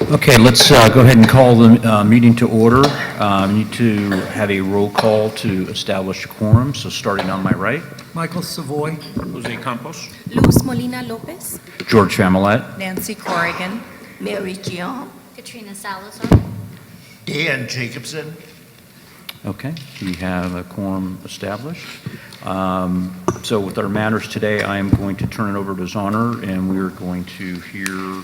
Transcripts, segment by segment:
Okay, let's go ahead and call the meeting to order. We need to have a roll call to establish a quorum, so starting on my right, Michael Savoy. Jose Campos. Luz Molina Lopez. George Familet. Nancy Corrigan. Mary Jiang. Katrina Salazar. Dan Jacobson. Okay, we have a quorum established. So with our matters today, I am going to turn it over to His Honor, and we are going to hear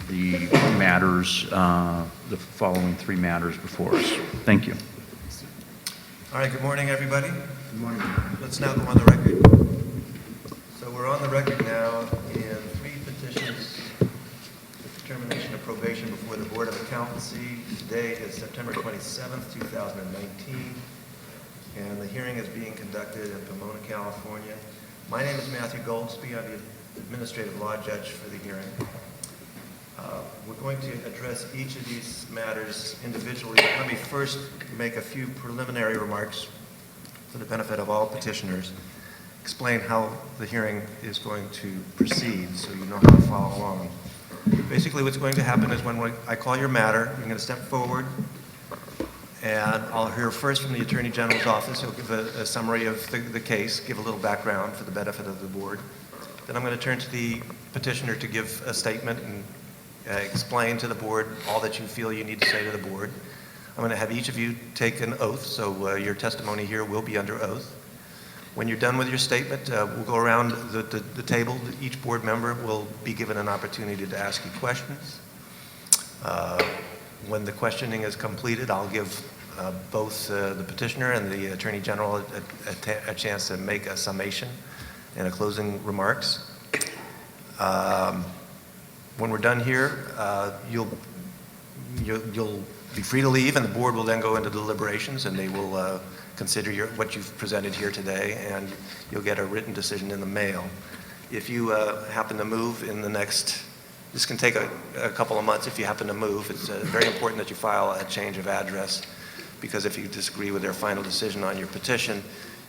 the matters, the following three matters before us. Thank you. All right, good morning, everybody. Good morning. Let's now go on the record. So we're on the record now in three petitions for determination of probation before the Board of Accountancy. Today is September 27th, 2019, and the hearing is being conducted in Pomona, California. My name is Matthew Goldsby. I'm the administrative law judge for the hearing. We're going to address each of these matters individually. Let me first make a few preliminary remarks for the benefit of all petitioners, explain how the hearing is going to proceed so you know how to follow along. Basically, what's going to happen is when I call your matter, you're going to step forward, and I'll hear first from the Attorney General's office. He'll give a summary of the case, give a little background for the benefit of the board. Then I'm going to turn to the petitioner to give a statement and explain to the board all that you feel you need to say to the board. I'm going to have each of you take an oath, so your testimony here will be under oath. When you're done with your statement, we'll go around the table. Each board member will be given an opportunity to ask you questions. When the questioning is completed, I'll give both the petitioner and the Attorney General a chance to make a summation and a closing remarks. When we're done here, you'll be free to leave, and the board will then go into deliberations, and they will consider what you've presented here today, and you'll get a written decision in the mail. If you happen to move in the next, this can take a couple of months if you happen to move. It's very important that you file a change of address, because if you disagree with their final decision on your petition,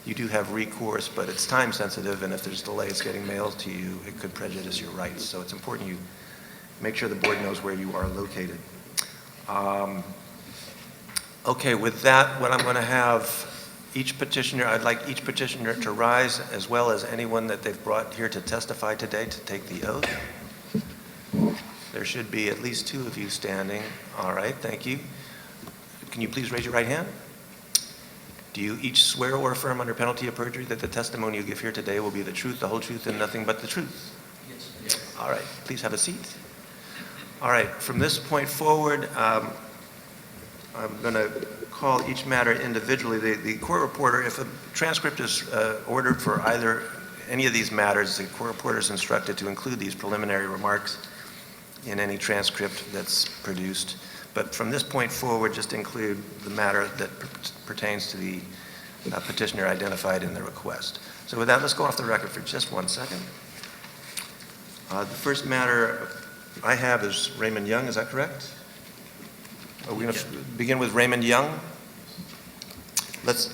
you do have recourse, but it's time sensitive, and if there's delays getting mailed to you, it could prejudice your rights. So it's important you make sure the board knows where you are located. Okay, with that, what I'm going to have I'd like each petitioner to rise, as well as anyone that they've brought here to testify today, to take the oath. There should be at least two of you standing. All right, thank you. Can you please raise your right hand? Do you each swear or affirm under penalty of perjury that the testimony you give here today will be the truth, the whole truth, and nothing but the truth? Yes. All right, please have a seat. All right, from this point forward, I'm going to call each matter individually. The court reporter, if a transcript is ordered for any of these matters, the court reporter is instructed to include these preliminary remarks in any transcript that's produced. But from this point forward, just include the matter that pertains to the petitioner identified in the request. So with that, let's go off the record for just 1 second. The first matter I have is Raymond Young, is that correct? Are we going to begin with Raymond Young? Let's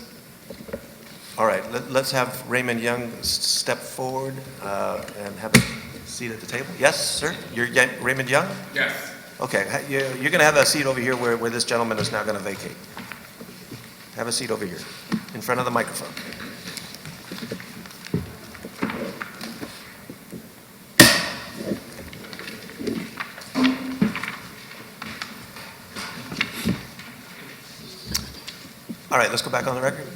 have Raymond Young step forward and have a seat at the table. Yes, sir? You're Raymond Young? Yes. Okay, you're going to have a seat over here where this gentleman is now going to vacate. Have a seat over here, in front of the microphone. All right, let's go back on the record.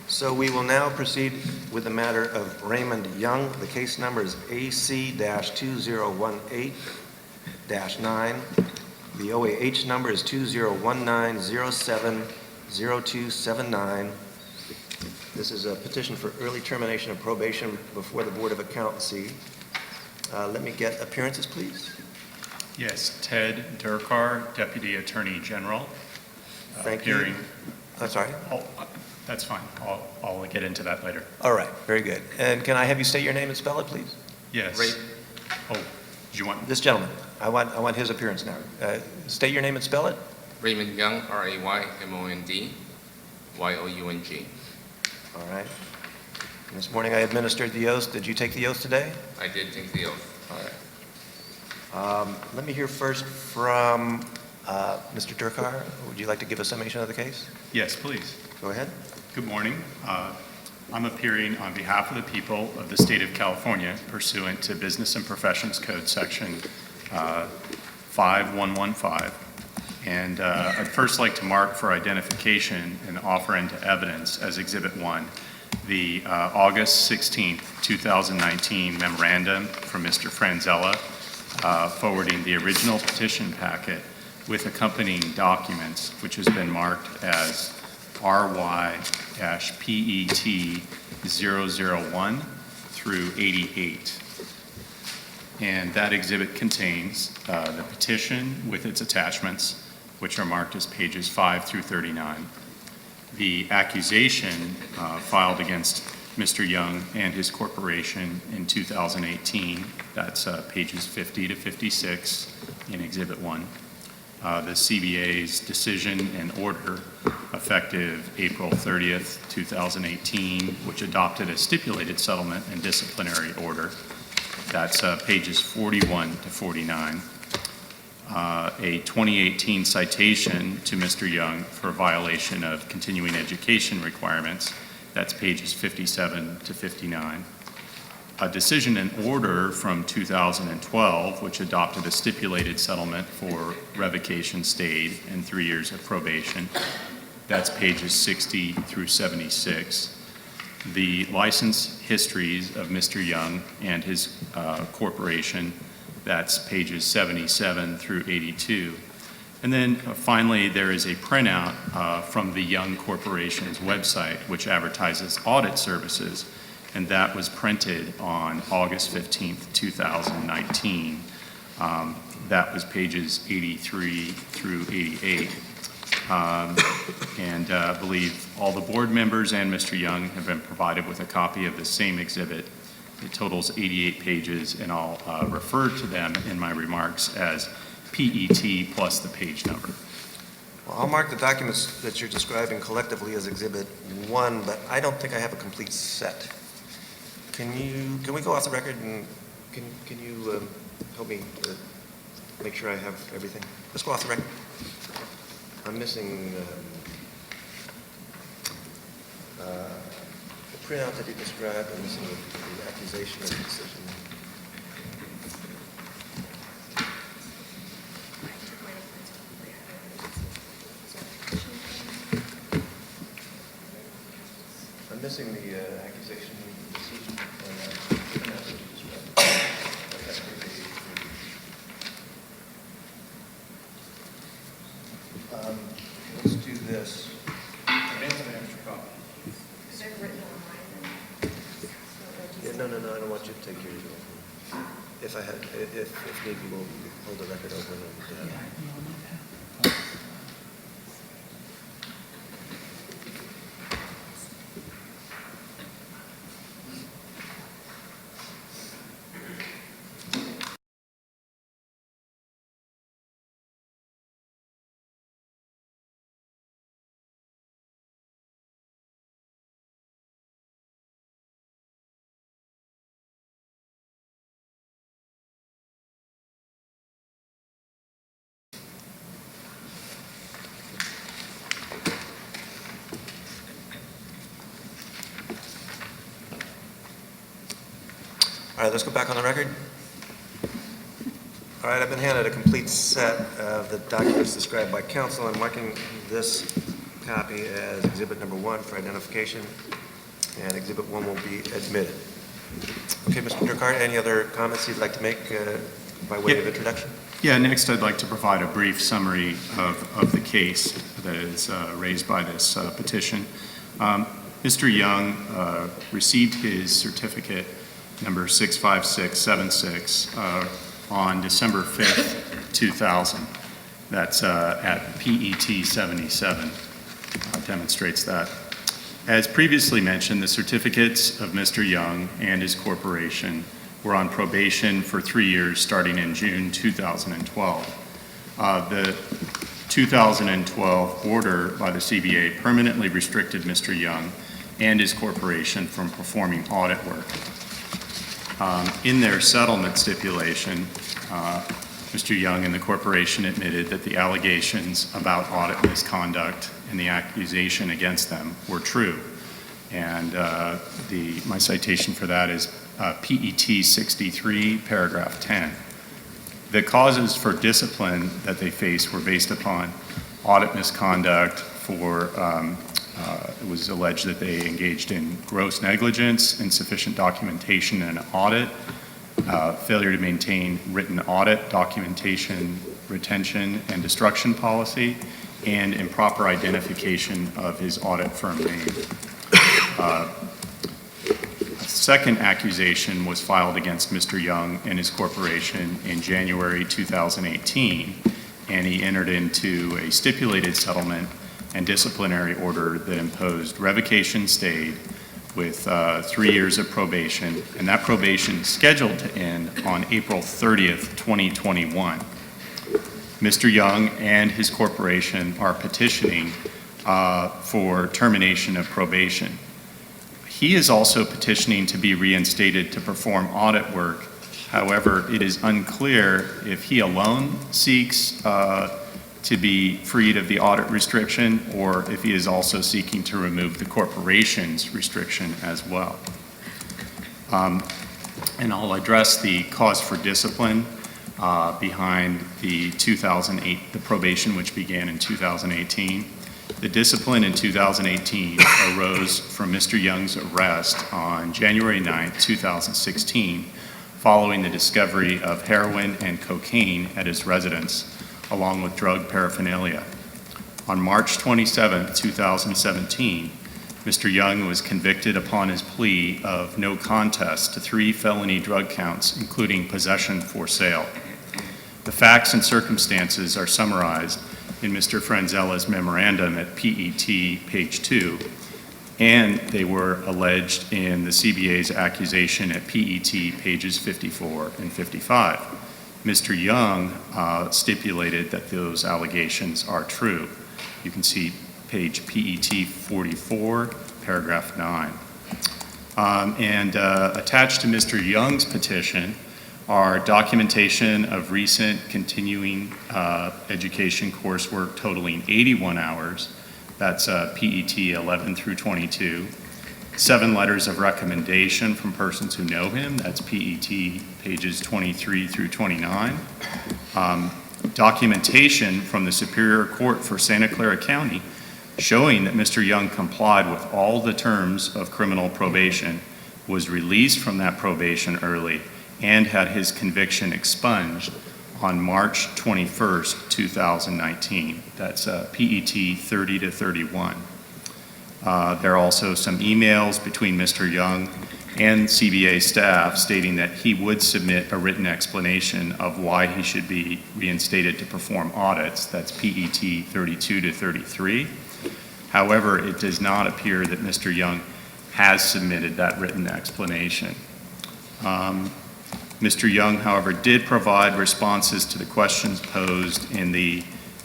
So we will now proceed with the matter of Raymond Young. The case number is AC-2018-9. The OAH number is 2019070279. This is a petition for early termination of probation before the Board of Accountancy. Let me get appearances, please. Yes, Ted Durkar, Deputy Attorney General. Thank you. I'm sorry? That's fine. I'll get into that later. All right, very good. And can I have you state your name and spell it, please? Yes. Oh, do you want? This gentleman. I want his appearance now. State your name and spell it. Raymond Young, R-A-Y-M-O-N-D, Y-O-U-N-G. All right. This morning I administered the oath. Did you take the oath today? I did take the oath. All right. Let me hear first from Mr. Durkar. Would you like to give a summation of the case? Yes, please. Go ahead. Good morning. I'm appearing on behalf of the people of the state of California pursuant to Business and Professions Code Section 5115. And I'd first like to mark for identification and offer into evidence as Exhibit 1 the August 16th, 2019 memorandum from Mr. Franzella forwarding the original petition packet with accompanying documents, which has been marked as RY-PET 001 through 88. And that exhibit contains the petition with its attachments, which are marked as pages 5 through 39. The accusation filed against Mr. Young and his corporation in 2018, that's pages 50 to 56 in Exhibit 1. The CBA's decision and order effective April 30th, 2018, which adopted a stipulated settlement and disciplinary order. That's pages 41 to 49. A 2018 citation to Mr. Young for violation of continuing education requirements. That's pages 57 to 59. A decision and order from 2012, which adopted a stipulated settlement for revocation stayed and 3 years of probation. That's pages 60 through 76. The license histories of Mr. Young and his corporation, that's pages 77 through 82. And then finally, there is a printout from the Young Corporation's website, which advertises audit services, and that was printed on August 15th, 2019. That was pages 83 through 88. And I believe all the board members and Mr. Young have been provided with a copy of the same exhibit. It totals 88 pages, and I'll refer to them in my remarks as PET plus the page number. Well, I'll mark the documents that you're describing collectively as Exhibit 1, but I don't think I have a complete set. Can we go off the record and can you help me make sure I have everything? Let's go off the record. I'm missing the printout that you described. I'm missing the accusation and decision. I'm missing the accusation and decision and printout that you described. Let's do this. I may have an extra copy. Yeah, no, I don't want you to take yours. If need be, we'll hold the record open and. All right, let's go back on the record. All right, I've been handed a complete set of the documents described by counsel. I'm marking this copy as Exhibit number 1 for identification, and Exhibit 1 will be admitted. Okay, Mr. Durkar, any other comments you'd like to make by way of introduction? Yeah, next I'd like to provide a brief summary of the case that is raised by this petition. Mr. Young received his certificate number 65676 on December 5th, 2000. That's at PET 77, demonstrates that. As previously mentioned, the certificates of Mr. Young and his corporation were on probation for 3 years starting in June 2012. The 2012 order by the CBA permanently restricted Mr. Young and his corporation from performing audit work. In their settlement stipulation, Mr. Young and the corporation admitted that the allegations about audit misconduct and the accusation against them were true. And my citation for that is PET 63, paragraph 10. The causes for discipline that they faced were based upon audit misconduct for, it was alleged that they engaged in gross negligence, insufficient documentation and audit, failure to maintain written audit, documentation, retention, and destruction policy, and improper identification of his audit firm name. A second accusation was filed against Mr. Young and his corporation in January 2018, and he entered into a stipulated settlement and disciplinary order that imposed revocation stayed with 3 years of probation, and that probation is scheduled to end on April 30th, 2021. Mr. Young and his corporation are petitioning for termination of probation. He is also petitioning to be reinstated to perform audit work. However, it is unclear if he alone seeks to be freed of the audit restriction or if he is also seeking to remove the corporation's restriction as well. And I'll address the cause for discipline behind the probation which began in 2018. The discipline in 2018 arose from Mr. Young's arrest on January 9th, 2016, following the discovery of heroin and cocaine at his residence, along with drug paraphernalia. On March 27th, 2017, Mr. Young was convicted upon his plea of no contest to 3 felony drug counts, including possession for sale. The facts and circumstances are summarized in Mr. Franzella's memorandum at PET, page 2, and they were alleged in the CBA's accusation at PET, pages 54 and 55. Mr. Young stipulated that those allegations are true. You can see page PET 44, paragraph 9. Attached to Mr. Young's petition are documentation of recent continuing education coursework totaling 81 hours. That's PET 11 through 22. 7 letters of recommendation from persons who know him. That's PET pages 23 through 29. Documentation from the Superior Court for Santa Clara County showing that Mr. Young complied with all the terms of criminal probation, was released from that probation early, and had his conviction expunged on March 21st, 2019. That's PET 30 to 31. There are also some emails between Mr. Young and CBA staff stating that he would submit a written explanation of why he should be reinstated to perform audits. That's PET 32 to 33. However, it does not appear that Mr. Young has submitted that written explanation. Mr. Young, however, did provide responses to the questions posed in the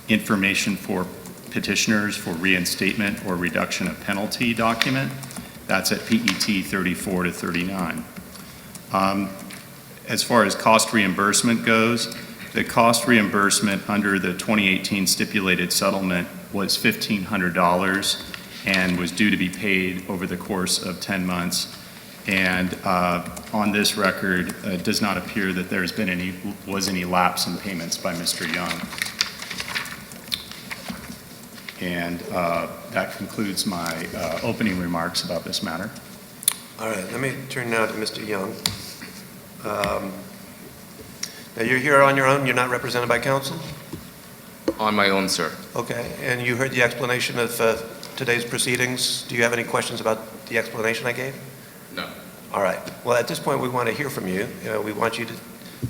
information for petitioners for reinstatement or reduction of penalty document. That's at PET 34 to 39. As far as cost reimbursement goes, the cost reimbursement under the 2018 stipulated settlement was $1,500 and was due to be paid over the course of 10 months. And on this record, it does not appear that there's been any lapse in payments by Mr. Young. And that concludes my opening remarks about this matter. All right, let me turn now to Mr. Young. Now, you're here on your own, you're not represented by counsel? On my own, sir. Okay, and you heard the explanation of today's proceedings. Do you have any questions about the explanation I gave? No. All right. Well, at this point, we want to hear from you. We want you to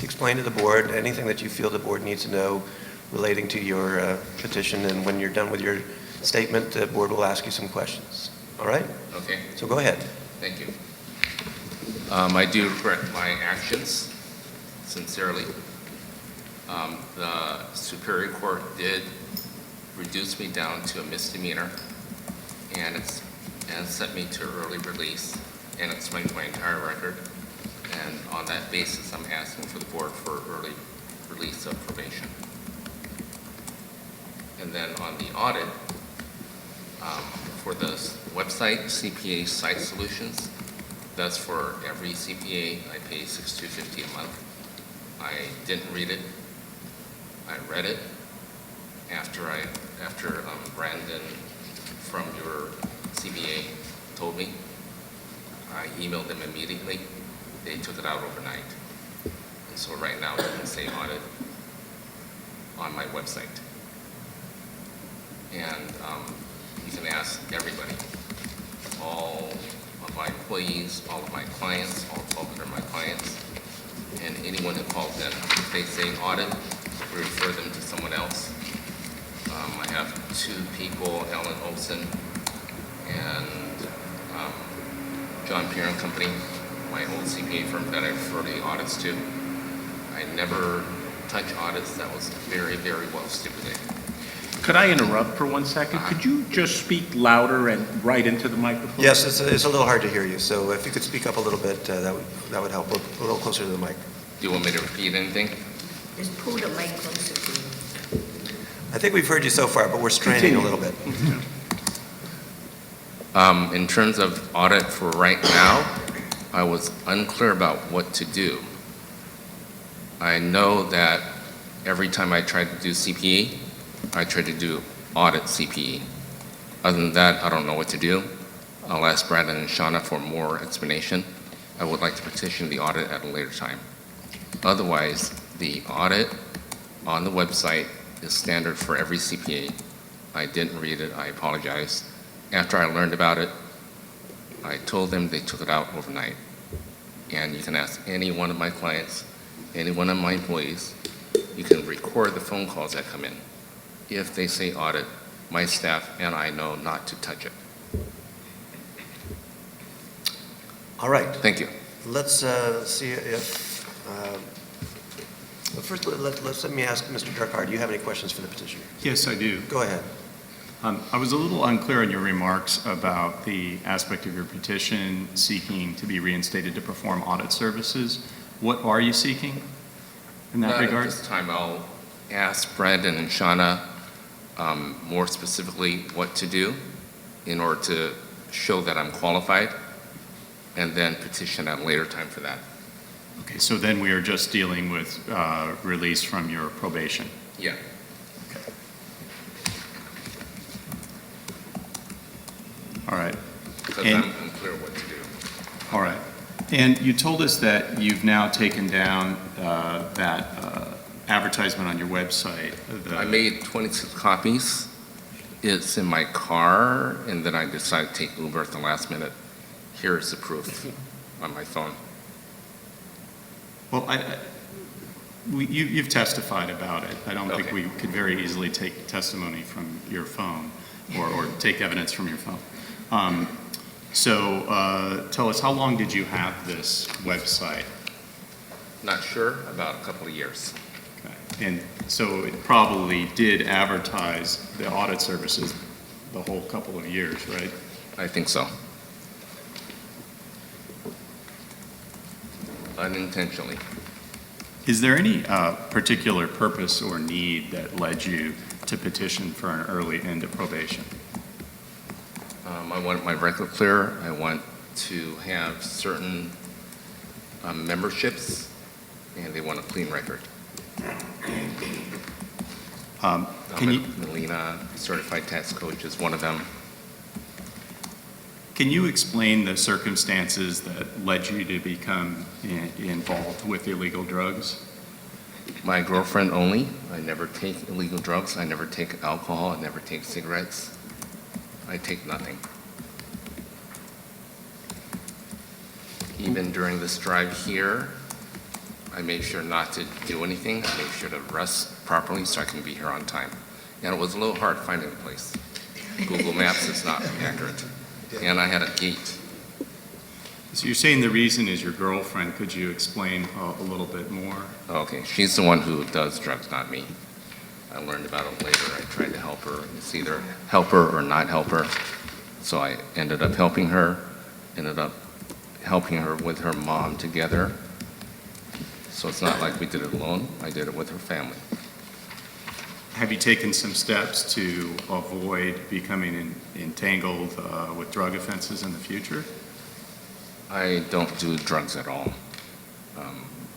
explain to the board anything that you feel the board needs to know relating to your petition, and when you're done with your statement, the board will ask you some questions. All right? Okay. So go ahead. Thank you. I do regret my actions, sincerely. The Superior Court did reduce me down to a misdemeanor, and sent me to early release, and explained my entire record. And on that basis, I'm asking for the board for early release of probation. And then on the audit, for the website, CPA Site Solutions, that's for every CPA. I pay $6,250 a month. I didn't read it. I read it after Brandon from your CPA told me. I emailed them immediately. They took it out overnight. And so right now it doesn't say audit on my website. And you can ask everybody, all of my employees, all of my clients, all 1,200 of my clients, and anyone who calls in. If they say audit, we refer them to someone else. I have 2 people, Ellen Olson and John Pierre and Company, my old CPA firm that I refer the audits to. I never touch audits. That was very, very well stipulated. Could I interrupt for 1 second? Could you just speak louder and right into the microphone? Yes, it's a little hard to hear you, so if you could speak up a little bit, that would help, a little closer to the mic. Do you want me to repeat anything? Just pull the mic closer to you. I think we've heard you so far, but we're straining a little bit. In terms of audit for right now, I was unclear about what to do. I know that every time I try to do CPE, I try to do audit CPE. Other than that, I don't know what to do. I'll ask Brandon and Shauna for more explanation. I would like to petition the audit at a later time. Otherwise, the audit on the website is standard for every CPA. I didn't read it, I apologize. After I learned about it, I told them, they took it out overnight. And you can ask any one of my clients, any one of my employees, you can record the phone calls that come in. If they say audit, my staff and I know not to touch it. All right, Thank you. let's see if, but first, let me ask Mr. Darkar, do you have any questions for the petitioner? Yes, I do. Go ahead. I was a little unclear in your remarks about the aspect of your petition seeking to be reinstated to perform audit services. What are you seeking in that Not regard? At this time, I'll ask Brandon and Shauna more specifically what to do in order to show that I'm qualified, and then petition at a later time for that. Okay, so then we are just dealing with release from your probation. Yeah. All right, Because And- I'm unclear what to do. all right. And you told us that you've now taken down that advertisement on your website. I made 26 copies. It's in my car, and then I decided to take Uber at the last minute. Here's the proof on my phone. Well, you've testified about it. I don't think Okay. we could very easily take testimony from your phone or take evidence from your phone. So tell us, how long did you have this website? Not sure, about a couple of years. Okay. And so it probably did advertise the audit services the whole couple of years, right? I think so. Unintentionally. Is there any particular purpose or need that led you to petition for an early end of probation? I want my record clear. I want to have certain memberships, and they want a clean record. Can you, Melina, certified tax coach, is one of them. can you explain the circumstances that led you to become involved with illegal drugs? My girlfriend only. I never take illegal drugs. I never take alcohol. I never take cigarettes. I take nothing. Even during this drive here, I made sure not to do anything. I made sure to rest properly so I can be here on time. And it was a little hard finding the place. Google Maps is not accurate. And I had a gate. So you're saying the reason is your girlfriend. Could you explain a little bit more? Okay, she's the one who does drugs, not me. I learned about it later. I tried to help her. It's either help her or not help her. So I ended up helping her with her mom together. So it's not like we did it alone. I did it with her family. Have you taken some steps to avoid becoming entangled with drug offenses in the future? I don't do drugs at all.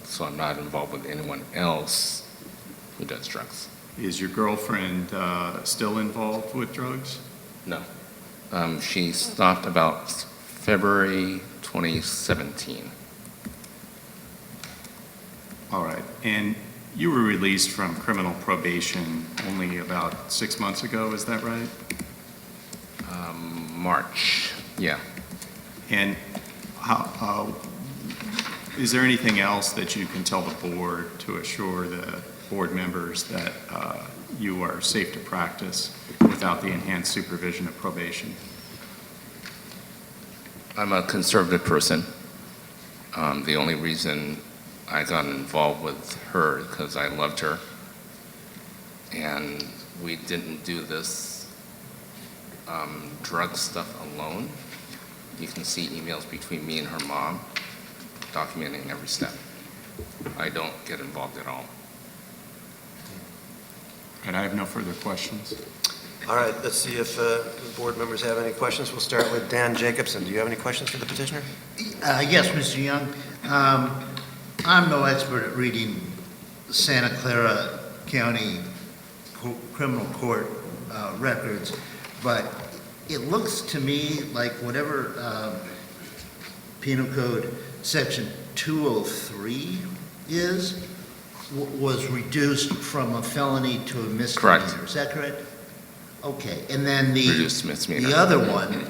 So I'm not involved with anyone else who does drugs. Is your girlfriend still involved with drugs? No. She stopped about February 2017. All right. And you were released from criminal probation only about 6 months ago, is that right? March, yeah. And how, is there anything else that you can tell the board to assure the board members that you are safe to practice without the enhanced supervision of probation? I'm a conservative person. The only reason I got involved with her is because I loved her. And we didn't do this drug stuff alone. You can see emails between me and her mom documenting every step. I don't get involved at all. And I have no further questions. All right, let's see if the board members have any questions. We'll start with Dan Jacobson. Do you have any questions for the petitioner? Yes, Mr. Young. I'm no expert at reading Santa Clara County Criminal Court records, but it looks to me like whatever Penal Code Section 203 is, was reduced from a felony to a misdemeanor. Correct. Is that correct? Okay, and then Reduced misdemeanor. the other one,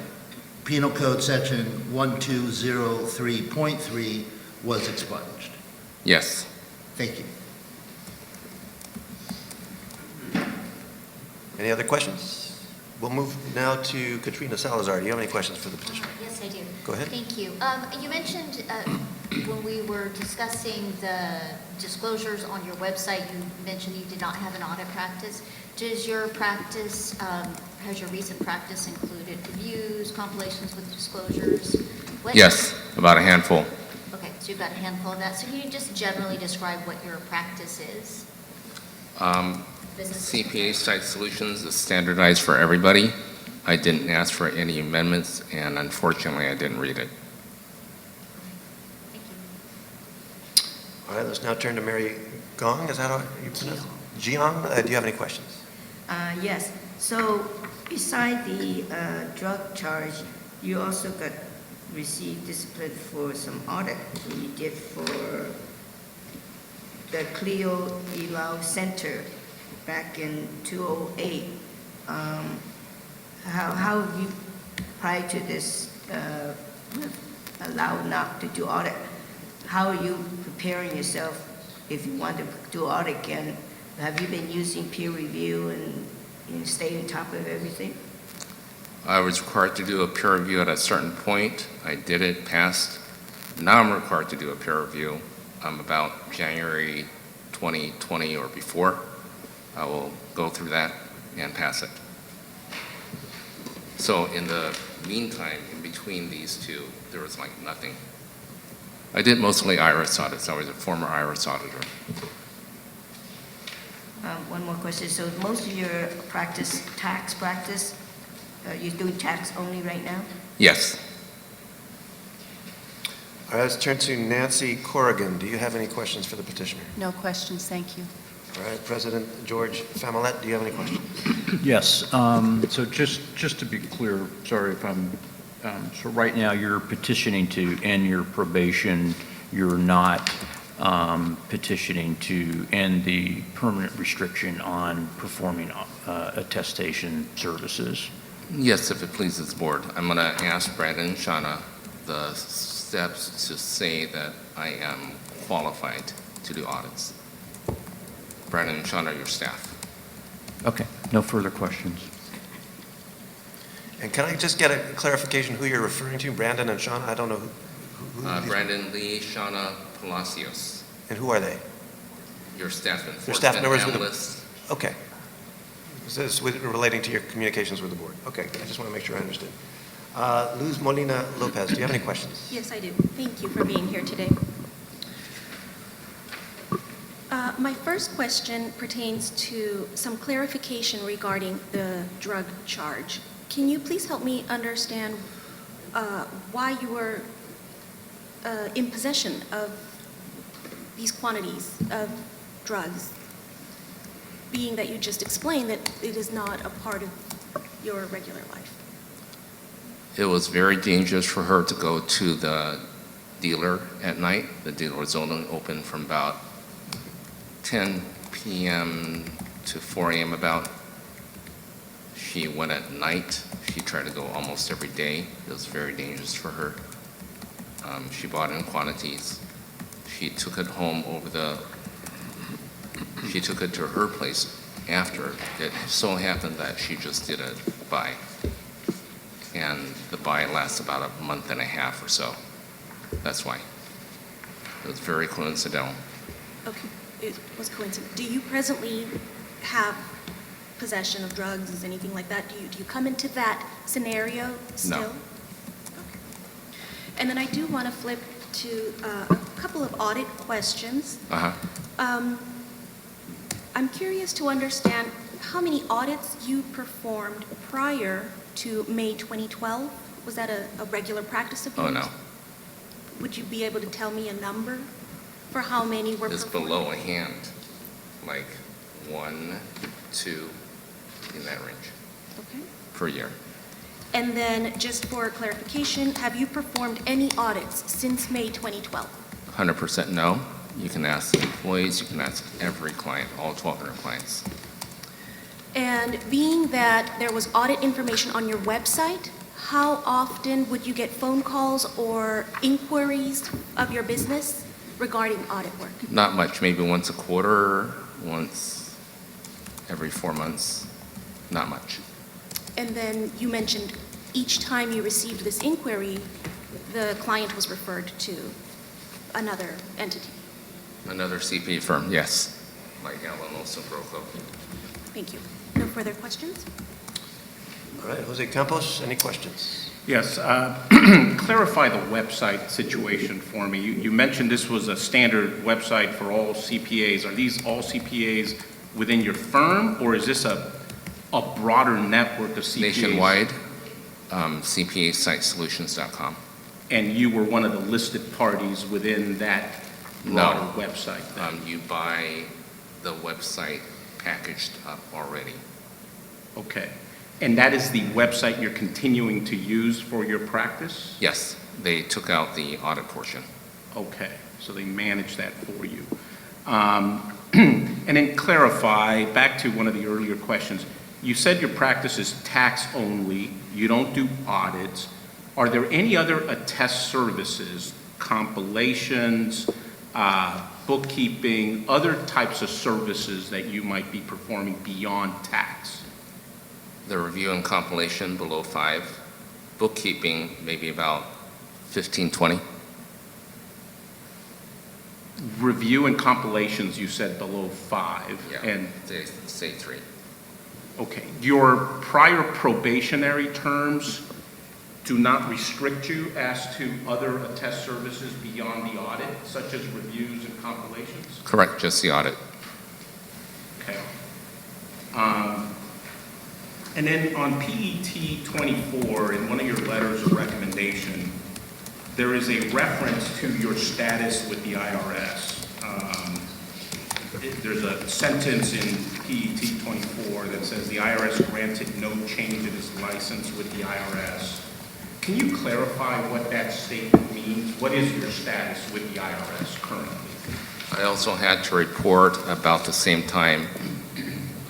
Penal Code Section 1203.3, was expunged. Yes. Thank you. Any other questions? We'll move now to Katrina Salazar. Do you have any questions for the petitioner? Yes, I do. Go ahead. Thank you. You mentioned when we were discussing the disclosures on your website, you mentioned you did not have an audit practice. Does your practice, has your recent practice included reviews, compilations with disclosures? Yes, about a handful. Okay, so you've got a handful of that. So can you just generally describe what your practice is? Business? CPA Site Solutions is standardized for everybody. I didn't ask for any amendments, and unfortunately, I didn't read it. Thank you. All right, let's now turn to Mary Gong. Is that how you pronounce it? Jiang, do you have any questions? Yes, so beside the drug charge, you also received discipline for some audit you did for the Clio Elau Center back in 2008. How have you, prior to this, allowed not to do audit, how are you preparing yourself if you want to do audit again? Have you been using peer review and stay on top of everything? I was required to do a peer review at a certain point. I did it, passed. Now I'm required to do a peer review. About January 2020 or before. I will go through that and pass it. So in the meantime, in between these two, there was like nothing. I did mostly IRS audits. I was a former IRS auditor. One more question. So most of your practice, tax practice, you're doing tax only right now? Yes. All right, let's turn to Nancy Corrigan. Do you have any questions for the petitioner? No questions, thank you. All right, President George Familet, do you have any questions? Yes, so just to be clear, sorry if I'm, so right now you're petitioning to end your probation, you're not petitioning to end the permanent restriction on performing attestation services. Yes, if it pleases the board. I'm going to ask Brandon and Shauna the steps to say that I am qualified to do audits. Brandon and Shauna are your staff. Okay, no further questions. And can I just get a clarification who you're referring to, Brandon and Shauna? I don't know who these- Brandon Lee, Shauna Palacios, And who are they? your staff Your staff enforcement members with the- analysts. Okay. This is relating to your communications with the board. Okay, I just want to make sure I understood. Luz Molina Lopez, do you have any questions? Yes, I do. Thank you for being here today. My first question pertains to some clarification regarding the drug charge. Can you please help me understand why you were in possession of these quantities of drugs, being that you just explained that it is not a part of your regular life? It was very dangerous for her to go to the dealer at night. The dealer was only open from about 10 p.m. to 4 a.m. about. She went at night. She tried to go almost every day. It was very dangerous for her. She bought in quantities. She took it home she took it to her place after. It so happened that she just did a buy. And the buy lasts about a month and a half or so. That's why. It was very coincidental. Okay, it was coincident. Do you presently have possession of drugs, is anything like that? Do you come into that scenario still? No. Okay. And then I do want to flip to a couple of audit questions. I'm curious to understand how many audits you performed prior to May 2012. Was that a regular practice of yours? Oh, no. Would you be able to tell me a number for how many were It's performed? below a hand, like 1, 2, in that range Okay. per year. And then, just for clarification, have you performed any audits since May 2012? 100% no. You can ask the employees, you can ask every client, all 1,200 clients. And being that there was audit information on your website, how often would you get phone calls or inquiries of your business regarding audit work? Not much, maybe once a quarter, once every 4 months, not much. And then you mentioned each time you received this inquiry, the client was referred to another entity. Another CPA firm, yes, like Allen Olson Broco. Thank you. No further questions? All right, Jose Campos, any questions? Yes, clarify the website situation for me. You mentioned this was a standard website for all CPAs. Are these all CPAs within your firm, or is this a broader network of CPAs? Nationwide, CPASiteSolutions.com. And you were one of the listed parties within that broader website then? You buy the website packaged up already. Okay. And that is the website you're continuing to use for your practice? Yes, they took out the audit portion. Okay, so they manage that for you. And then clarify, back to one of the earlier questions, you said your practice is tax only, you don't do audits. Are there any other attest services, compilations, bookkeeping, other types of services that you might be performing beyond tax? The review and compilation below 5. Bookkeeping, maybe about 15, 20. Review and compilations, you said below 5. Yeah, And, they say 3. okay, your prior probationary terms do not restrict you as to other attest services beyond the audit, such as reviews and compilations? Correct, just the audit. Okay. And then on PET 24, in one of your letters of recommendation, there is a reference to your status with the IRS. There's a sentence in PET 24 that says the IRS granted no change in its license with the IRS. Can you clarify what that statement means? What is your status with the IRS currently? I also had to report about the same time.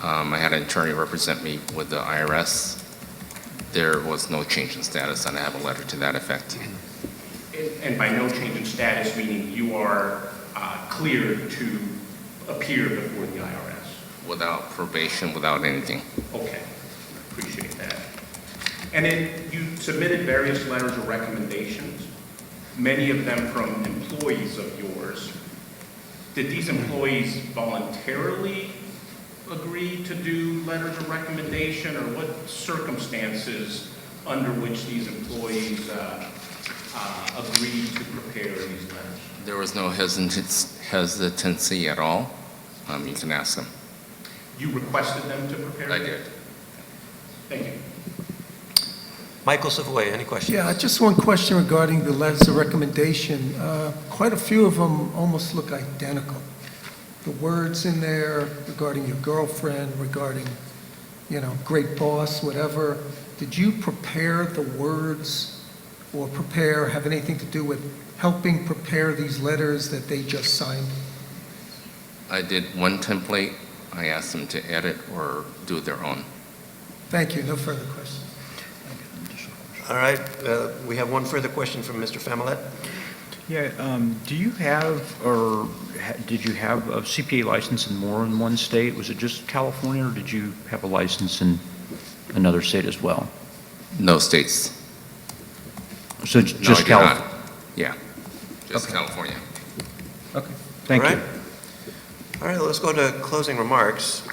I had an attorney represent me with the IRS. There was no change in status, and I have a letter to that effect. And by no change in status, meaning you are cleared to appear before the IRS? Without probation, without anything. Okay, appreciate that. And then you submitted various letters of recommendations, many of them from employees of yours. Did these employees voluntarily agree to do letters of recommendation, or what circumstances under which these employees agreed to prepare these letters? There was no hesitancy at all. You can ask them. You requested them to prepare? I did. Thank you. Michael Savoy, any questions? Yeah, just one question regarding the letters of recommendation. Quite a few of them almost look identical. The words in there regarding your girlfriend, regarding, great boss, whatever. Did you prepare the words or have anything to do with helping prepare these letters that they just signed? I did one template. I asked them to edit or do their own. Thank you. No further questions. All right, we have one further question from Mr. Familet. Yeah, do you have, or did you have a CPA license in more than one state? Was it just California, or did you have a license in another state as well? No states. So No, just I did California? not. Yeah, just Okay. California. Okay, thank All you. right. All right, let's go to closing remarks.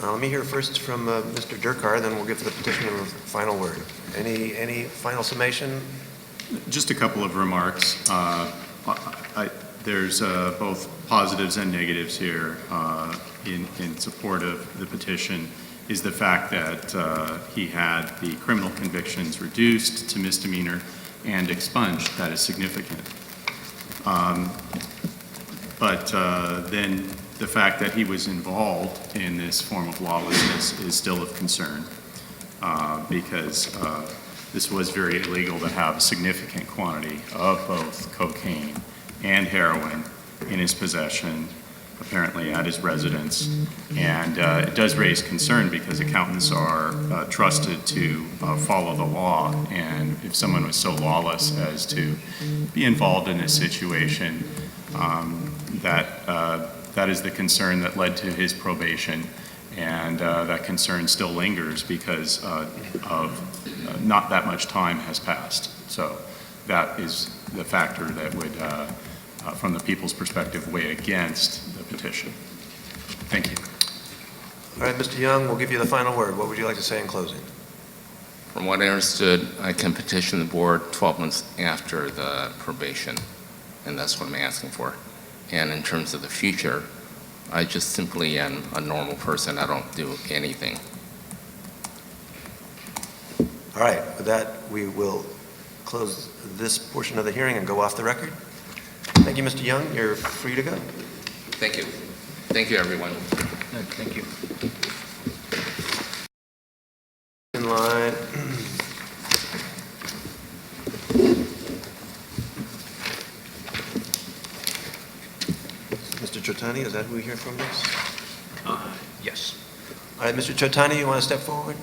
Let me hear first from Mr. Durkar, then we'll give the petitioner a final word. Any final summation? Just a couple of remarks. There's both positives and negatives here in support of the petition is the fact that he had the criminal convictions reduced to misdemeanor and expunged. That is significant. But then the fact that he was involved in this form of lawlessness is still of concern because this was very illegal to have a significant quantity of both cocaine and heroin in his possession, apparently at his residence. And it does raise concern because accountants are trusted to follow the law. And if someone was so lawless as to be involved in this situation, that is the concern that led to his probation. And that concern still lingers because not that much time has passed. So that is the factor that would, from the people's perspective, weigh against the petition. Thank you. All right, Mr. Young, we'll give you the final word. What would you like to say in closing? From what I understood, I can petition the board 12 months after the probation, and that's what I'm asking for. And in terms of the future, I just simply am a normal person. I don't do anything. All right, with that, we will close this portion of the hearing and go off the record. Thank you, Mr. Young. You're free to go. Thank you. Thank you, everyone. Thank you. In line. Mr. Trotani, is that who we hear from next? Yes. All right, Mr. Trotani, you want to step forward?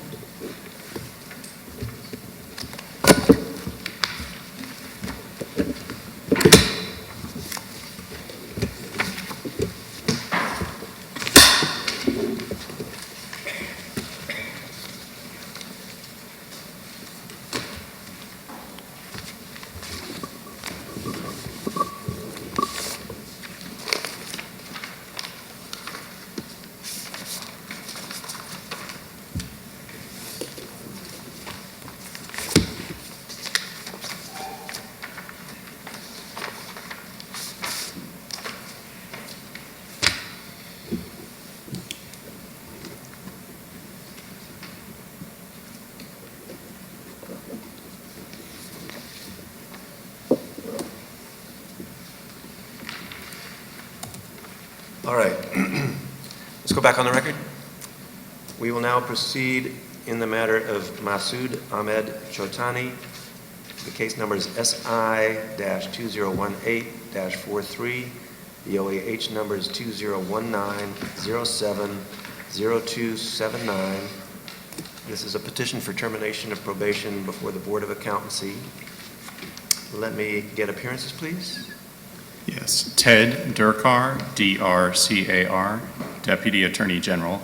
All right. Let's go back on the record. We will now proceed in the matter of Masood Ahmed Chotani. The case number is SI-2018-43. The OAH number is 2019-07-0279. This is a petition for termination of probation before the Board of Accountancy. Let me get appearances, please. Yes, Ted Durkar, D-R-C-A-R, Deputy Attorney General,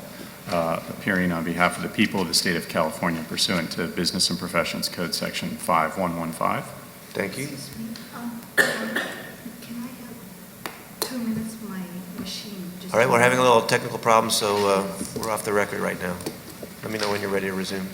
appearing on behalf of the people of the state of California pursuant to Business and Professions Code Section 5115. Thank you. Excuse me, can I have 2 minutes? My machine just... All right, we're having a little technical problem, so we're off the record right now. Let me know when you're ready to resume.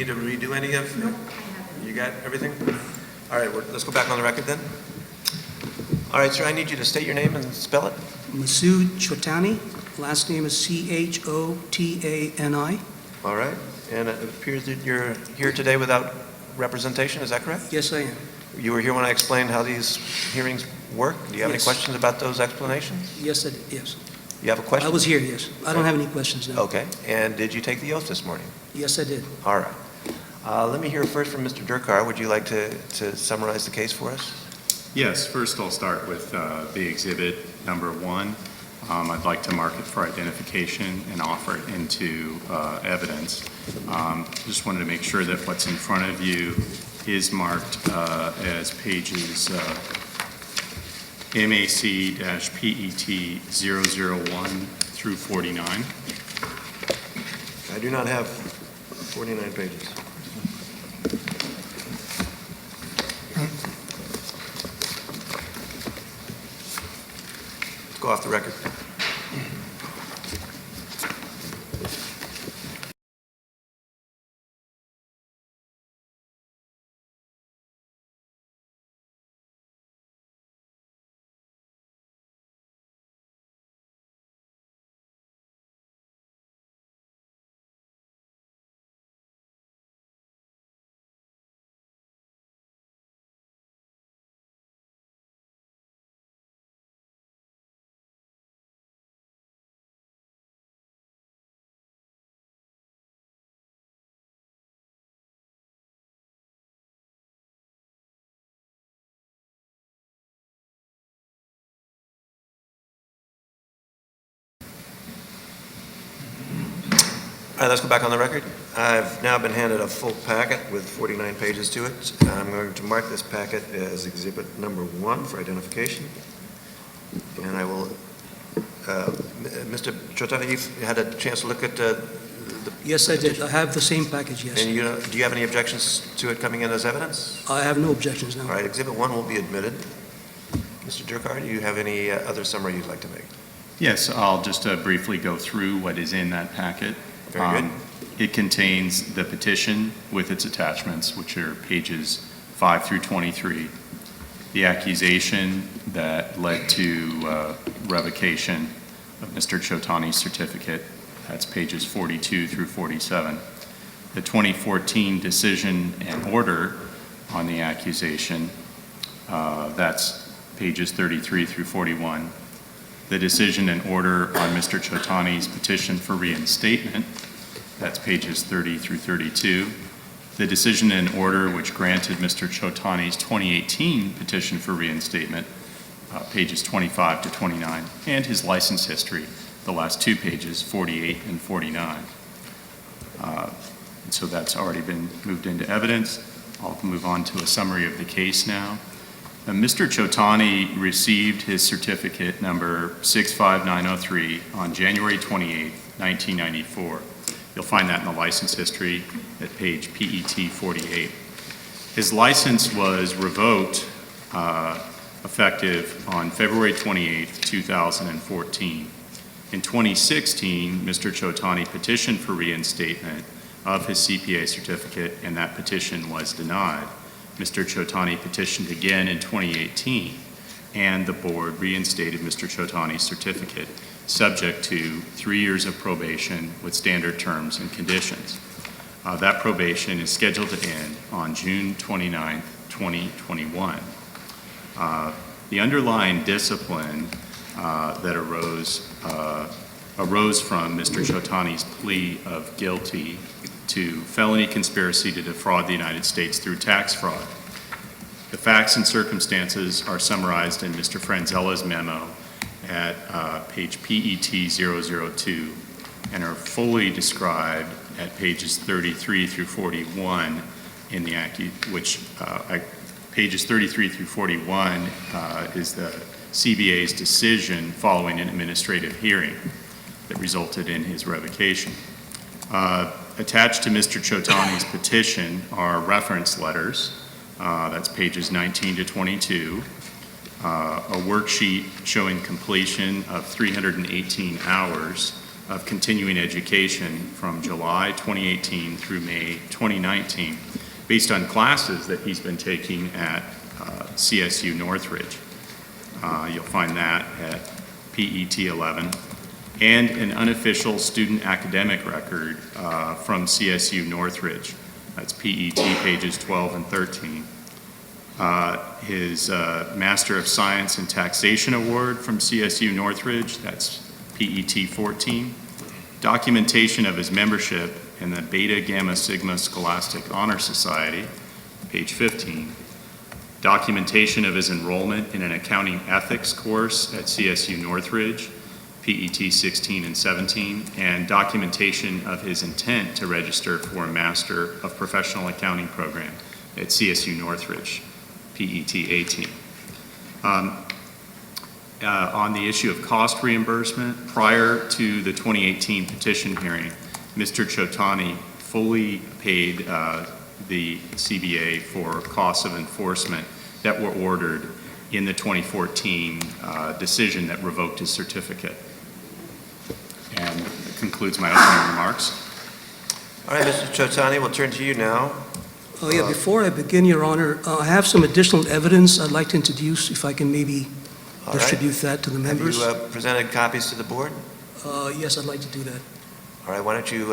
need to redo any of? Nope, I haven't. You got everything? All right, let's go back on the record then. All right, sir, I need you to state your name and spell it. Masood Chotani, last name is Chotani. All right, and it appears that you're here today without representation, is that correct? Yes, I am. You were here when I explained how these hearings work? Do you have any Yes. questions about those explanations? Yes, I did, yes. You have a question? I was here, yes. I don't have any questions now. Okay, and did you take the oath this morning? Yes, I did. All right. Let me hear first from Mr. Durkar. Would you like to summarize the case for us? Yes, first I'll start with the exhibit number 1. I'd like to mark it for identification and offer it into evidence. Just wanted to make sure that what's in front of you is marked as pages MAC-PET 001 through 49. I do not have 49 pages. Let's go off the record. All right, let's go back on the record. I've now been handed a full packet with 49 pages to it. I'm going to mark this packet as exhibit number 1 for identification. And I will, Mr. Chotani, you've had a chance to look at the... Yes, I did. I have the same package, yes. And do you have any objections to it coming in as evidence? I have no objections All now. right, exhibit 1 will be admitted. Mr. Durkar, do you have any other summary you'd like to make? Yes, I'll just briefly go through what is in that packet. Very good. It contains the petition with its attachments, which are pages 5 through 23, the accusation that led to revocation of Mr. Chotani's certificate, that's pages 42 through 47, the 2014 decision and order on the accusation, that's pages 33 through 41, the decision and order on Mr. Chotani's petition for reinstatement, that's pages 30 through 32. The decision and order which granted Mr. Chotani's 2018 petition for reinstatement, pages 25 to 29, and his license history, the last 2 pages, 48 and 49. And so that's already been moved into evidence. I'll move on to a summary of the case now. Mr. Chotani received his certificate number 65903 on January 28, 1994. You'll find that in the license history at page PET 48. His license was revoked effective on February 28, 2014. In 2016, Mr. Chotani petitioned for reinstatement of his CPA certificate, and that petition was denied. Mr. Chotani petitioned again in 2018, and the board reinstated Mr. Chotani's certificate, subject to 3 years of probation with standard terms and conditions. That probation is scheduled to end on June 29, 2021. The underlying discipline that arose from Mr. Chotani's plea of guilty to felony conspiracy to defraud the United States through tax fraud. The facts and circumstances are summarized in Mr. Franzella's memo at page PET 002 and are fully described at pages 33 through 41 in the pages 33 through 41 is the CBA's decision following an administrative hearing that resulted in his revocation. Attached to Mr. Chotani's petition are reference letters, that's pages 19 to 22, a worksheet showing completion of 318 hours of continuing education from July 2018 through May 2019, based on classes that he's been taking at CSU Northridge. You'll find that at PET 11, and an unofficial student academic record from CSU Northridge. That's PET pages 12 and 13. His Master of Science in Taxation Award from CSU Northridge, that's PET 14. Documentation of his membership in the Beta Gamma Sigma Scholastic Honor Society, page 15. Documentation of his enrollment in an accounting ethics course at CSU Northridge, PET 16 and 17, and documentation of his intent to register for a Master of Professional Accounting program at CSU Northridge, PET 18. On the issue of cost reimbursement, prior to the 2018 petition hearing, Mr. Chotani fully paid the CBA for costs of enforcement that were ordered in the 2014 decision that revoked his certificate. And that concludes my opening remarks. All right, Mr. Chotani, we'll turn to you now. Oh, yeah, before I begin, Your Honor, I have some additional evidence I'd like to introduce, if I can maybe All right. distribute that to the members. Have you presented copies to the board? Yes, I'd like to do that. All right, why don't you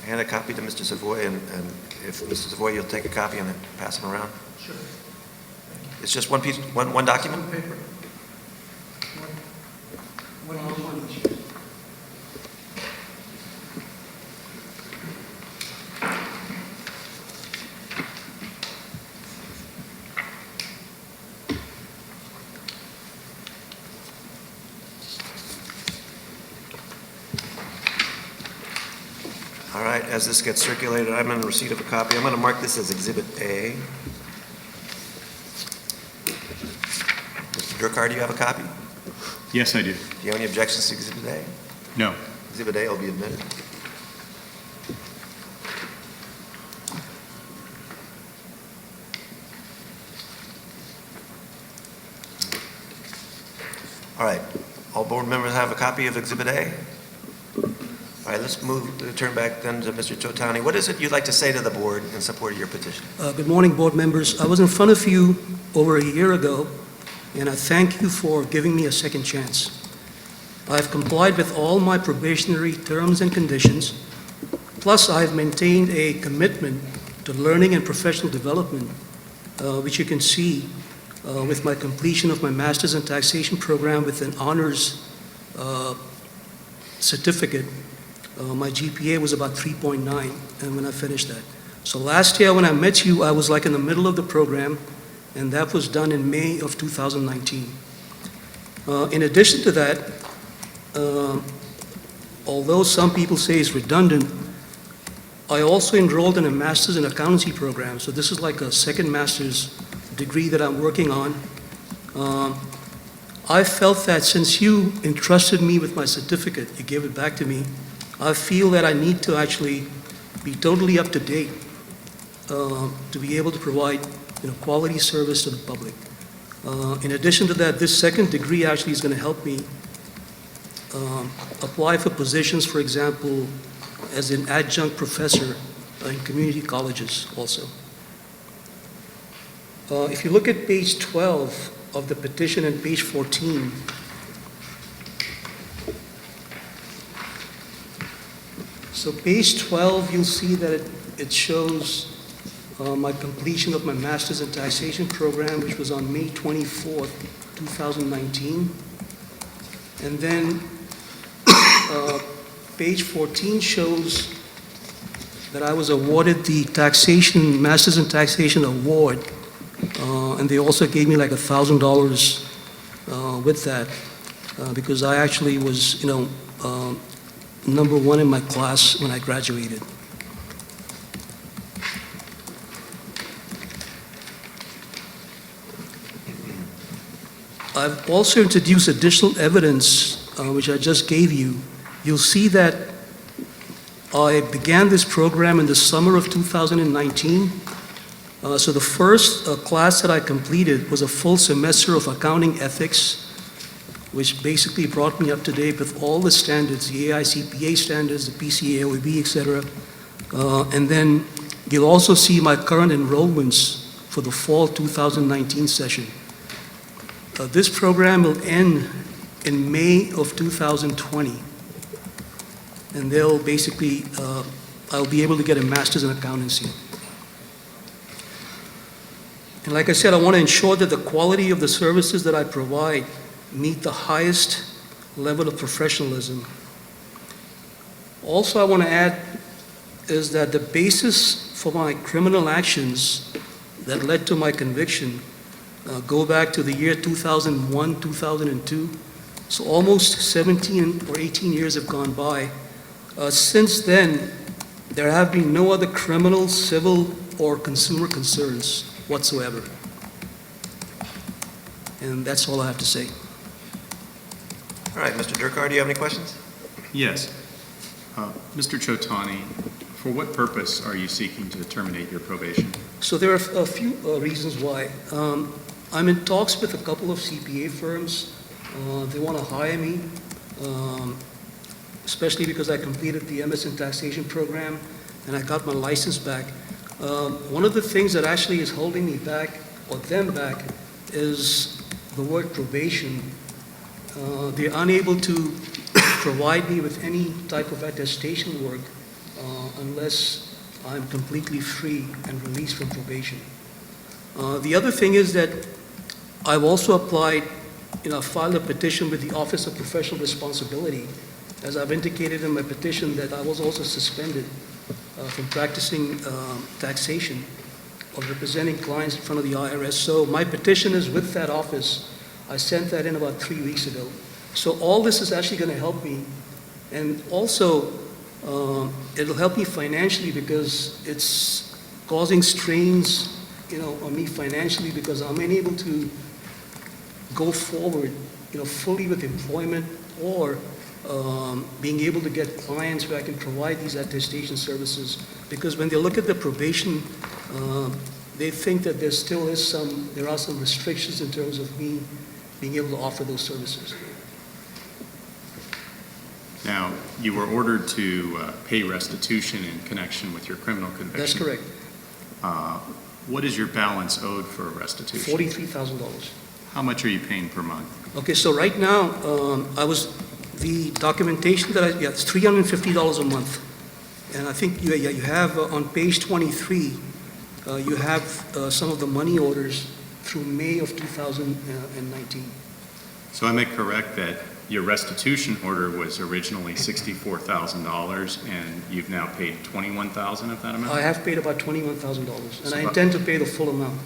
hand a copy to Mr. Savoy, and if Mr. Savoy, you'll take a copy and then pass them around? Sure. It's just one piece, one document? One paper. One each. All right, as this gets circulated, I'm in receipt of a copy. I'm going to mark this as Exhibit A. Mr. Durkar, do you have a copy? Yes, I do. Do you have any objections to Exhibit A? No. Exhibit A will be admitted. All right, all board members have a copy of Exhibit A? All right, let's turn back then to Mr. Chotani. What is it you'd like to say to the board in support of your petition? Good morning, board members. I was in front of you over a year ago, and I thank you for giving me a second chance. I've complied with all my probationary terms and conditions, plus I've maintained a commitment to learning and professional development, which you can see with my completion of my Master's in Taxation program with an honors certificate. My GPA was about 3.9, and when I finished that. So last year when I met you, I was like in the middle of the program, and that was done in May of 2019. In addition to that, although some people say it's redundant, I also enrolled in a Master's in Accountancy program, so this is like a second master's degree that I'm working on. I felt that since you entrusted me with my certificate, you gave it back to me, I feel that I need to actually be totally up to date to be able to provide quality service to the public. In addition to that, this second degree actually is going to help me apply for positions, for example, as an adjunct professor in community colleges also. If you look at page 12 of the petition and page 14, so page 12, you'll see that it shows my completion of my Master's in Taxation program, which was on May 24th, 2019. And then page 14 shows that I was awarded the Master's in Taxation Award, and they also gave me like $1,000 with that, because I actually was, number one in my class when I graduated. I've also introduced additional evidence, which I just gave you. You'll see that I began this program in the summer of 2019. So the first class that I completed was a full semester of accounting ethics which basically brought me up to date with all the standards, the AICPA standards, the PCA, OEB, et cetera. And then you'll also see my current enrollments for the fall 2019 session. This program will end in May of 2020. And they'll basically, I'll be able to get a master's in accountancy. And like I said, I want to ensure that the quality of the services that I provide meet the highest level of professionalism. Also, I want to add is that the basis for my criminal actions that led to my conviction go back to the year 2001, 2002. So almost 17 or 18 years have gone by. Since then, there have been no other criminal, civil, or consumer concerns whatsoever. And that's all I have to say. All right, Mr. Durkar, do you have any questions? Yes. Mr. Chotani, for what purpose are you seeking to terminate your probation? So there are a few reasons why. I'm in talks with a couple of CPA firms. They want to hire me, especially because I completed the MS in Taxation program and I got my license back. One of the things that actually is holding me back, or them back, is the word probation. They're unable to provide me with any type of attestation work unless I'm completely free and released from probation. The other thing is that I've also applied, filed a petition with the Office of Professional Responsibility, as I've indicated in my petition that I was also suspended from practicing taxation or representing clients in front of the IRS. So my petition is with that office. I sent that in about 3 weeks ago. So all this is actually going to help me. And also, it'll help me financially because it's causing strains, on me financially because I'm unable to go forward, fully with employment or being able to get clients where I can provide these attestation services. Because when they look at the probation, they think that there are some restrictions in terms of me being able to offer those services. Now, you were ordered to pay restitution in connection with your criminal conviction. That's correct. What is your balance owed for restitution? $43,000. How much are you paying per month? Okay, so right now, the documentation that it's $350 a month. And I think you have on page 23, you have some of the money orders through May of 2019. So am I correct that your restitution order was originally $64,000 and you've now paid $21,000 of that amount? I have paid about $21,000, and So I intend to pay the full amount.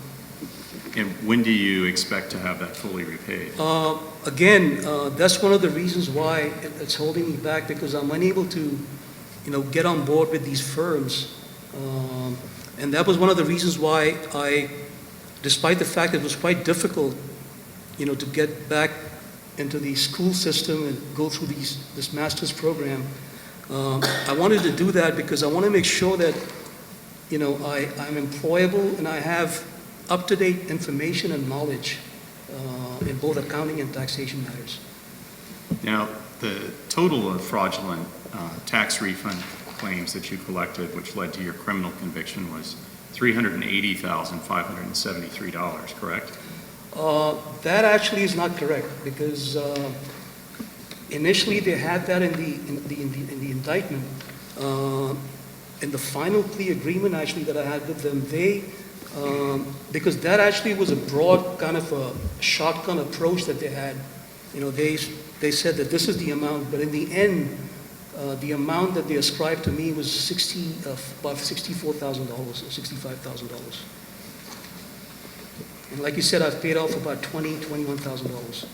And when do you expect to have that fully repaid? Again, that's one of the reasons why it's holding me back, because I'm unable to, get on board with these firms. And that was one of the reasons why despite the fact that it was quite difficult, to get back into the school system and go through this master's program, I wanted to do that because I want to make sure that, I'm employable and I have up-to-date information and knowledge in both accounting and taxation matters. Now, The total of fraudulent tax refund claims that you collected, which led to your criminal conviction, was $380,573, correct? That actually is not correct, because initially they had that in the indictment. In the final plea agreement actually that I had with them, because that actually was a broad kind of a shotgun approach that they had. They said that this is the amount, but in the end, the amount that they ascribed to me was about $64,000 or $65,000. And like you said, I've paid off about $21,000.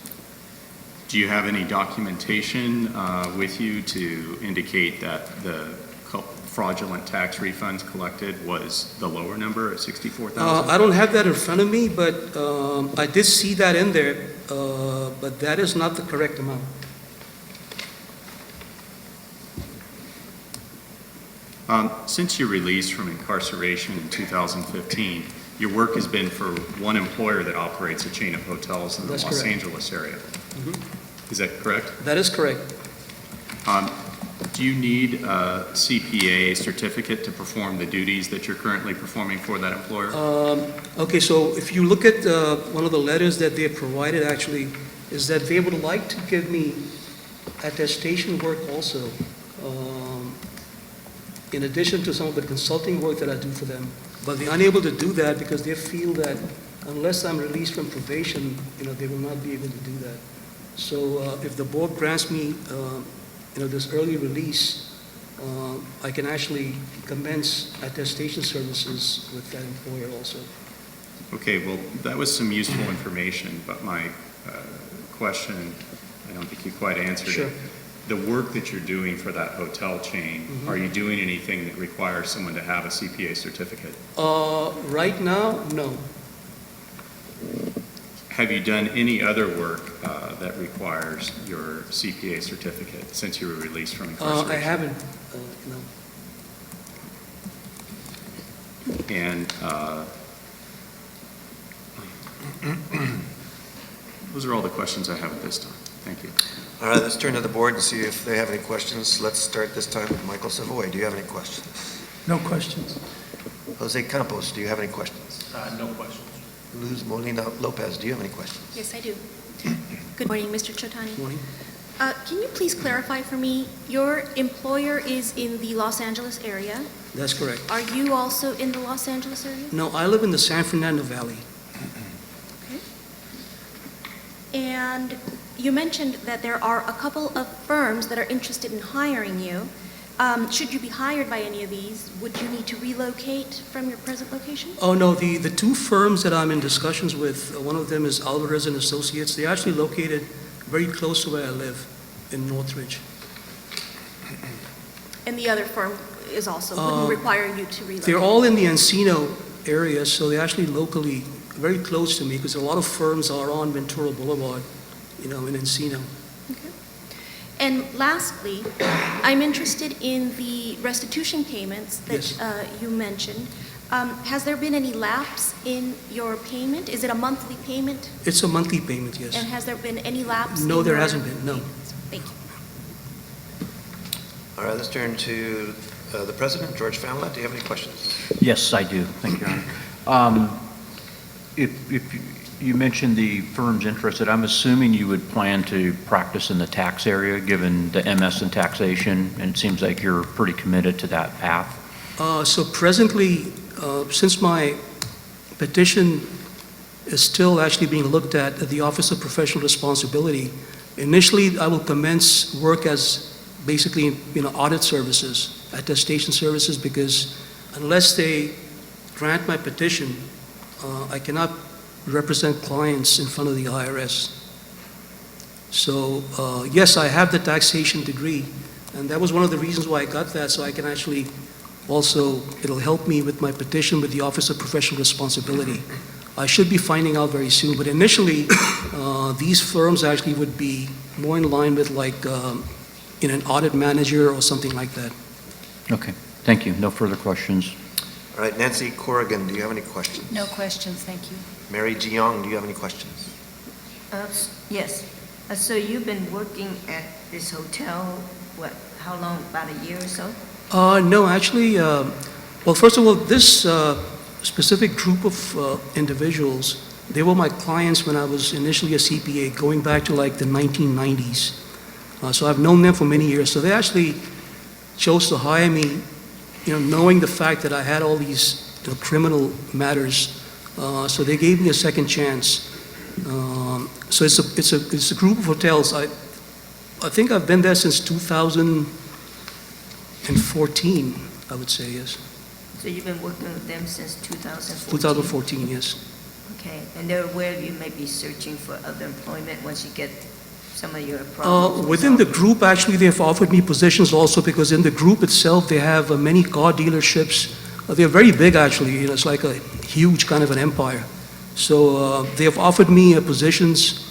Do you have any documentation with you to indicate that the fraudulent tax refunds collected was the lower number at $64,000? I don't have that in front of me, but I did see that in there, but that is not the correct amount. Since your release from incarceration in 2015, your work has been for one employer that operates a chain of hotels in the That's Los correct. Angeles area. Mhm. Is that correct? That is correct. Do you need a CPA certificate to perform the duties that you're currently performing for that employer? Okay, so if you look at one of the letters that they have provided, actually, is that they would like to give me attestation work also, in addition to some of the consulting work that I do for them. But they're unable to do that because they feel that unless I'm released from probation, they will not be able to do that. So if the board grants me, this early release, I can actually commence attestation services with that employer also. Okay, well, that was some useful information, but my question, I don't think you quite answered Sure. it. The work that you're doing for that hotel chain, are you doing anything that requires someone to have a CPA certificate? Right now, no. Have you done any other work that requires your CPA certificate since you were released from incarceration? I haven't, no. And those are all the questions I have at this time. Thank you. All right, let's turn to the board and see if they have any questions. Let's start this time with Michael Savoy. Do you have any questions? No questions. Jose Campos, do you have any questions? No questions. Luz Molina Lopez, do you have any questions? Yes, I do. Good morning, Mr. Chotani. Morning. Can you please clarify for me, your employer is in the Los Angeles area. That's correct. Are you also in the Los Angeles area? No, I live in the San Fernando Valley. Okay. And you mentioned that there are a couple of firms that are interested in hiring you. Should you be hired by any of these, would you need to relocate from your present location? Oh, no, the two firms that I'm in discussions with, one of them is Alvarez and Associates. They're actually located very close to where I live in Northridge. And the other firm is also, wouldn't require you to relocate? They're all in the Encino area, so they're actually locally very close to me because a lot of firms are on Ventura Boulevard, in Encino. Okay. And lastly, I'm interested in the restitution payments that Yes. you mentioned. Has there been any lapse in your payment? Is it a monthly payment? It's a monthly payment, yes. And has there been any lapse? No, in there your hasn't been, no. payments? Thank you. All right, let's turn to the president, George Famla. Do you have any questions? Yes, I do. Thank you, Your Honor. If you mentioned the firms interested, I'm assuming you would plan to practice in the tax area, given the MS in taxation, and it seems like you're pretty committed to that path. So presently, since my petition is still actually being looked at the Office of Professional Responsibility, initially I will commence work as basically, audit services, attestation services, because unless they grant my petition, I cannot represent clients in front of the IRS. So, yes, I have the taxation degree, and that was one of the reasons why I got that, so I can actually also, it'll help me with my petition with the Office of Professional Responsibility. I should be finding out very soon, but initially, these firms actually would be more in line with like, an audit manager or something like that. Okay, thank you. No further questions. All right, Nancy Corrigan, do you have any questions? No questions, thank you. Mary Jiang, do you have any questions? Yes. So you've been working at this hotel, how long, about a year or so? No, actually, well, first of all, this specific group of individuals, they were my clients when I was initially a CPA, going back to like the 1990s. So I've known them for many years. So they actually chose to hire me, knowing the fact that I had all these criminal matters. So they gave me a second chance. So it's a group of hotels. I think I've been there since 2014, I would say, yes. So you've been working with them since 2014? 2014, yes. Okay, and they're aware you may be searching for other employment once you get some of your problems? Within the group, actually, they have offered me positions also because in the group itself, they have many car dealerships. They're very big, actually. It's like a huge kind of an empire. So they have offered me positions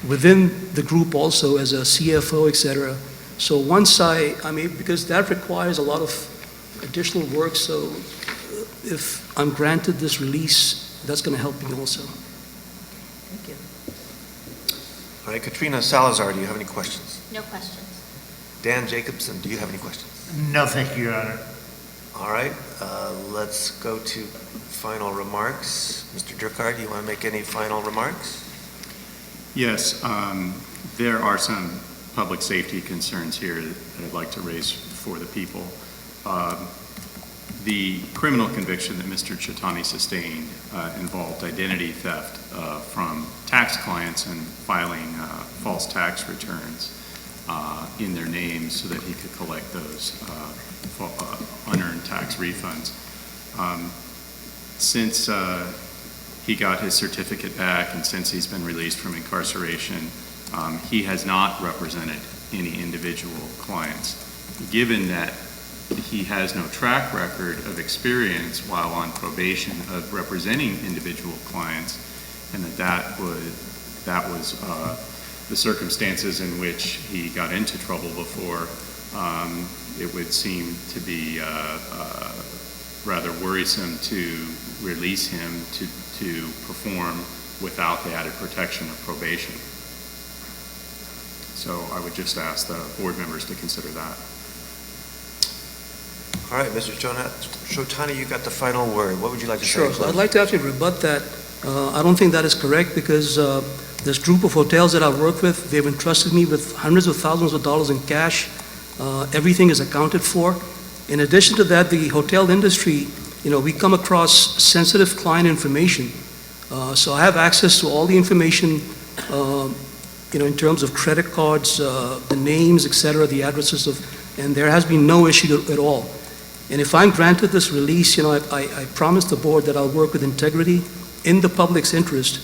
within the group also as a CFO, et cetera. So once because that requires a lot of additional work, so if I'm granted this release, that's going to help me also. Thank you. All right, Katrina Salazar, do you have any questions? No questions. Dan Jacobson, do you have any questions? No, thank you, Your Honor. All right, let's go to final remarks. Mr. Durkar, do you want to make any final remarks? Yes, there are some public safety concerns here that I'd like to raise for the people. The criminal conviction that Mr. Chitani sustained involved identity theft from tax clients and filing false tax returns in their names so that he could collect those unearned tax refunds. Since he got his certificate back and since he's been released from incarceration, he has not represented any individual clients. Given that he has no track record of experience while on probation of representing individual clients, and that was the circumstances in which he got into trouble before, it would seem to be rather worrisome to release him to perform without the added protection of probation. So I would just ask the board members to consider that. All right, Mr. Chotani, you got the final word. What would you like to say? Sure. So I'd like to actually rebut that. I don't think that is correct because this group of hotels that I've worked with, they've entrusted me with hundreds of thousands of dollars in cash. Everything is accounted for. In addition to that, the hotel industry, we come across sensitive client information. So I have access to all the information, in terms of credit cards, the names, et cetera, the addresses and there has been no issue at all. And if I'm granted this release, I promise the board that I'll work with integrity in the public's interest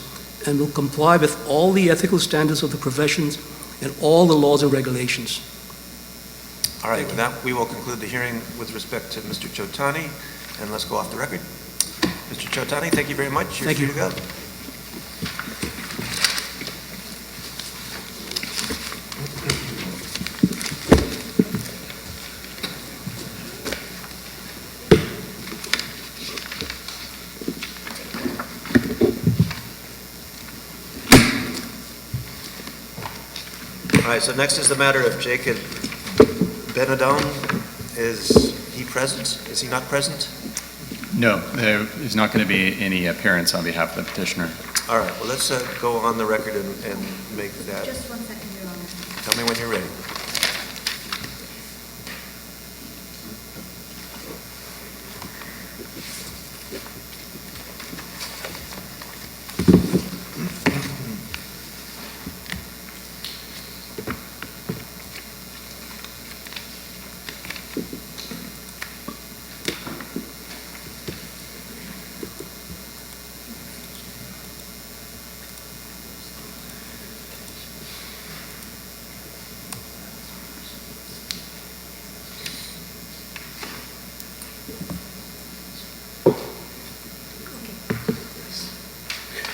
and will comply with all the ethical standards of the professions and all the laws and regulations. All right, with that, we will conclude the hearing with respect to Mr. Chotani, and let's go off the record. Mr. Chotani, thank you very much. You're Thank free you. to go. All right, so next is the matter of Jacob Benedon. Is he present? Is he not present? No, there is not going to be any appearance on behalf of the petitioner. All right, well, let's go on the record and make that. Just 1 second, Your Honor. Tell me when you're ready.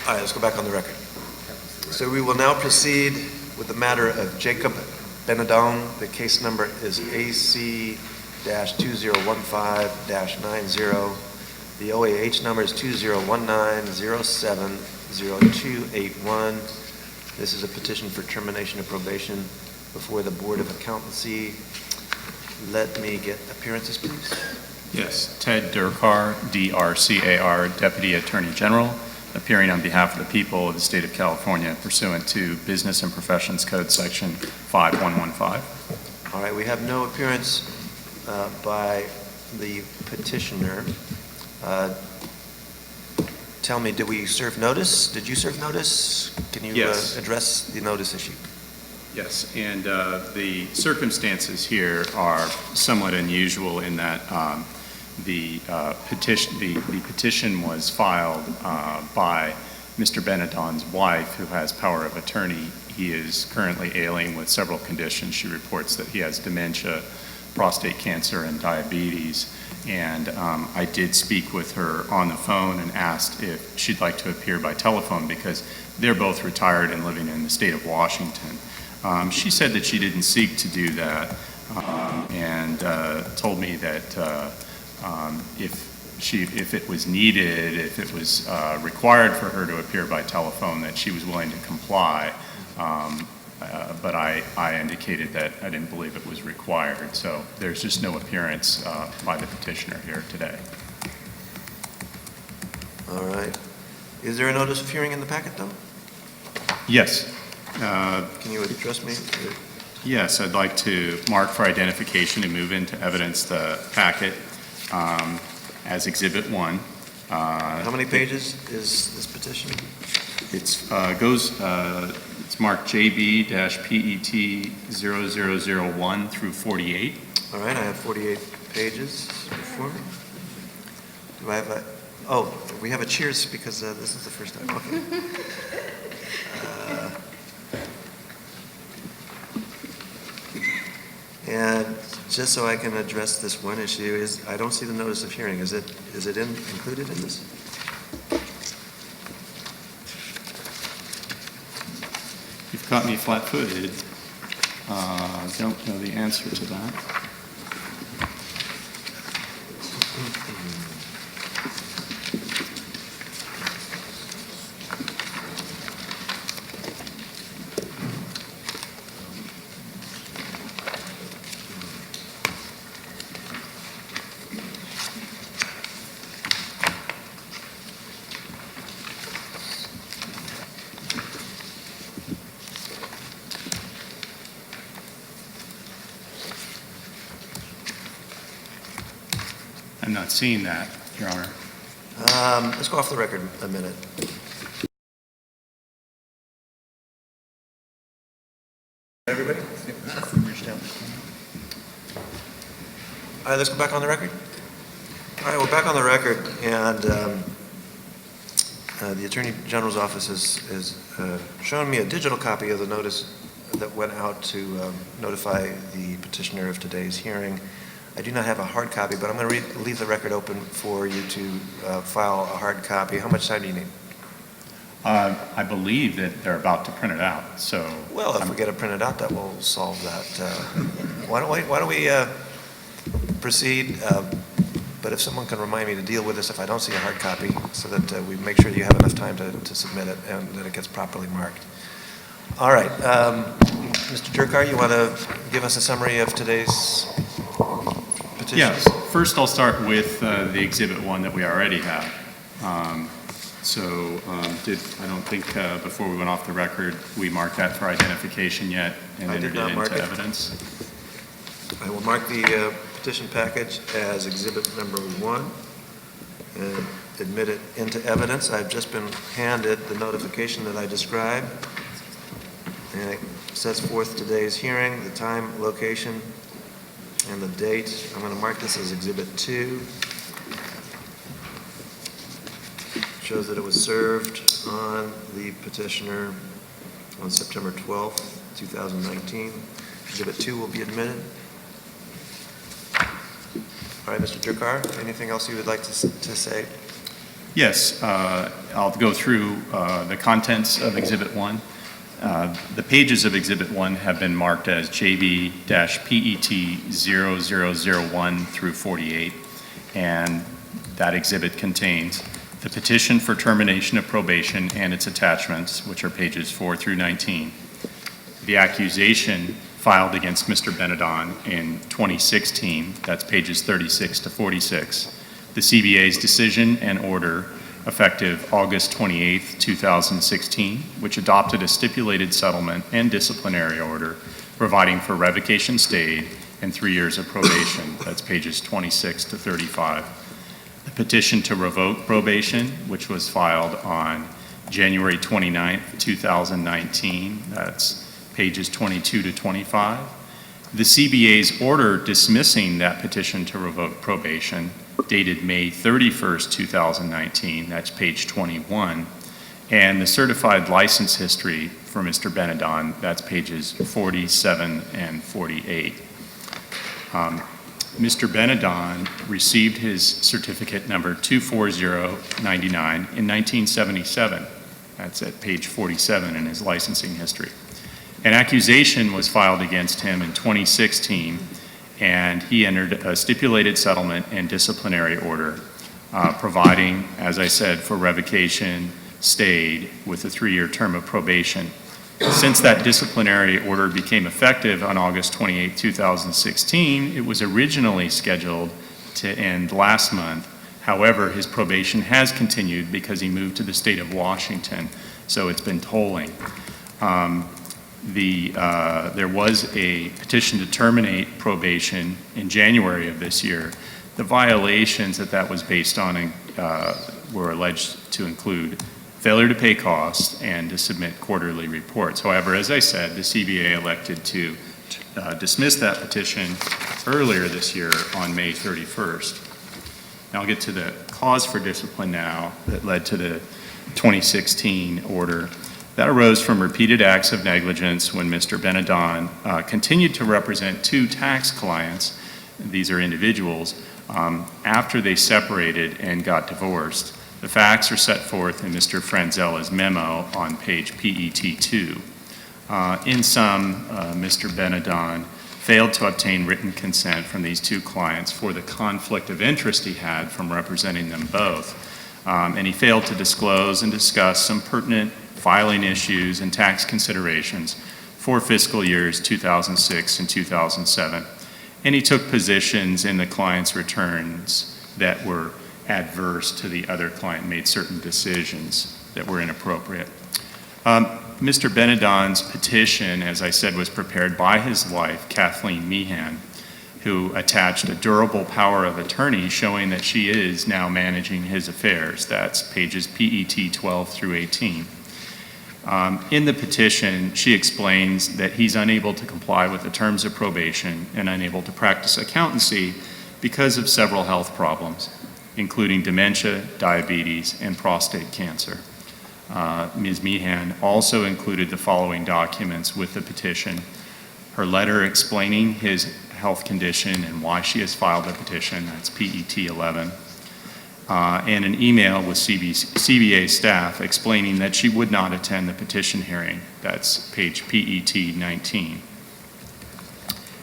All right, let's go back on the record. So we will now proceed with the matter of Jacob Benedon. The case number is AC-2015-90. The OAH number is 2019-07-0281. This is a petition for termination of probation before the Board of Accountancy. Let me get appearances, please. Yes, Ted Durkar, D-R-C-A-R, Deputy Attorney General, appearing on behalf of the people of the state of California pursuant to Business and Professions Code Section 5115. All right, we have no appearance by the petitioner. Tell me, did we serve notice? Did you serve notice? Can you Yes. address the notice issue? Yes, and the circumstances here are somewhat unusual in that the petition was filed by Mr. Benedon's wife, who has power of attorney. He is currently ailing with several conditions. She reports that he has dementia, prostate cancer, and diabetes. And I did speak with her on the phone and asked if she'd like to appear by telephone because they're both retired and living in the state of Washington. She said that she didn't seek to do that and told me that if it was needed, if it was required for her to appear by telephone, that she was willing to comply. but I indicated that I didn't believe it was required. So there's just no appearance by the petitioner here today. All right. Is there a notice of hearing in the packet, though? Yes. Can you address me? Yes, I'd like to mark for identification and move into evidence the packet as Exhibit 1. How many pages is this petition? It's marked JB-PET 0001 through 48. All right, I have 48 pages before me. Do I have a, oh, we have a cheers because this is the first time, okay. And just so I can address this one issue is, I don't see the notice of hearing. Is it included in this? You've caught me flat-footed. Don't know the answer to that. I'm not seeing that, Your Honor. Let's go off the record a minute. Everybody? All right, let's go back on the record. All right, we're back on the record, and the Attorney General's office has shown me a digital copy of the notice that went out to notify the petitioner of today's hearing. I do not have a hard copy, but I'm going to leave the record open for you to file a hard copy. How much time do you need? I believe that they're about to print it out, so. Well, if we get it printed out, that will solve that. Why don't we proceed? But if someone can remind me to deal with this if I don't see a hard copy, so that we make sure you have enough time to submit it and that it gets properly marked. All right. Mr. Jerkar, you want to give us a summary of today's petition? Yes. First, I'll start with the Exhibit 1 that we already have. I don't think before we went off the record, we marked that for identification yet and entered it into evidence. I will mark the petition package as Exhibit number 1 and admit it into evidence. I've just been handed the notification that I described, and it sets forth today's hearing, the time, location, and the date. I'm going to mark this as Exhibit 2. Shows that it was served on the petitioner on September 12th, 2019. Exhibit 2 will be admitted. All right, Mr. Jerkar, anything else you would like to say? Yes, I'll go through the contents of Exhibit 1. The pages of Exhibit 1 have been marked as JB-PET 0001 through 48, and that exhibit contains the petition for termination of probation and its attachments, which are pages 4 through 19, the accusation filed against Mr. Benedon in 2016, that's pages 36 to 46, the CBA's decision and order effective August 28th, 2016, which adopted a stipulated settlement and disciplinary order providing for revocation stayed and 3 years of probation, that's pages 26 to 35. The petition to revoke probation, which was filed on January 29th, 2019, that's pages 22 to 25. The CBA's order dismissing that petition to revoke probation, dated May 31st, 2019, that's page 21, and the certified license history for Mr. Benedon, that's pages 47 and 48. Mr. Benedon received his certificate number 24099 in 1977. That's at page 47 in his licensing history. An accusation was filed against him in 2016, and he entered a stipulated settlement and disciplinary order providing, as I said, for revocation stayed with a 3-year term of probation. Since that disciplinary order became effective on August 28, 2016, it was originally scheduled to end last month. However, his probation has continued because he moved to the state of Washington, so it's been tolling. There was a petition to terminate probation in January of this year. The violations that was based on were alleged to include failure to pay costs and to submit quarterly reports. However, as I said, the CBA elected to dismiss that petition earlier this year on May 31st. Now I'll get to the cause for discipline now that led to the 2016 order. That arose from repeated acts of negligence when Mr. Benedon continued to represent two tax clients, these are individuals, after they separated and got divorced. The facts are set forth in Mr. Franzella's memo on page PET2. In sum, Mr. Benedon failed to obtain written consent from these two clients for the conflict of interest he had from representing them both. And he failed to disclose and discuss some pertinent filing issues and tax considerations for fiscal years 2006 and 2007. And he took positions in the client's returns that were adverse to the other client, made certain decisions that were inappropriate. Mr. Benedon's petition, as I said, was prepared by his wife, Kathleen Meehan, who attached a durable power of attorney showing that she is now managing his affairs. That's pages PET 12 through 18. In the petition, she explains that he's unable to comply with the terms of probation and unable to practice accountancy because of several health problems, including dementia, diabetes, and prostate cancer. Ms. Meehan also included the following documents with the petition: her letter explaining his health condition and why she has filed the petition, that's PET 11, and an email with CBA staff explaining that she would not attend the petition hearing, that's page PET 19.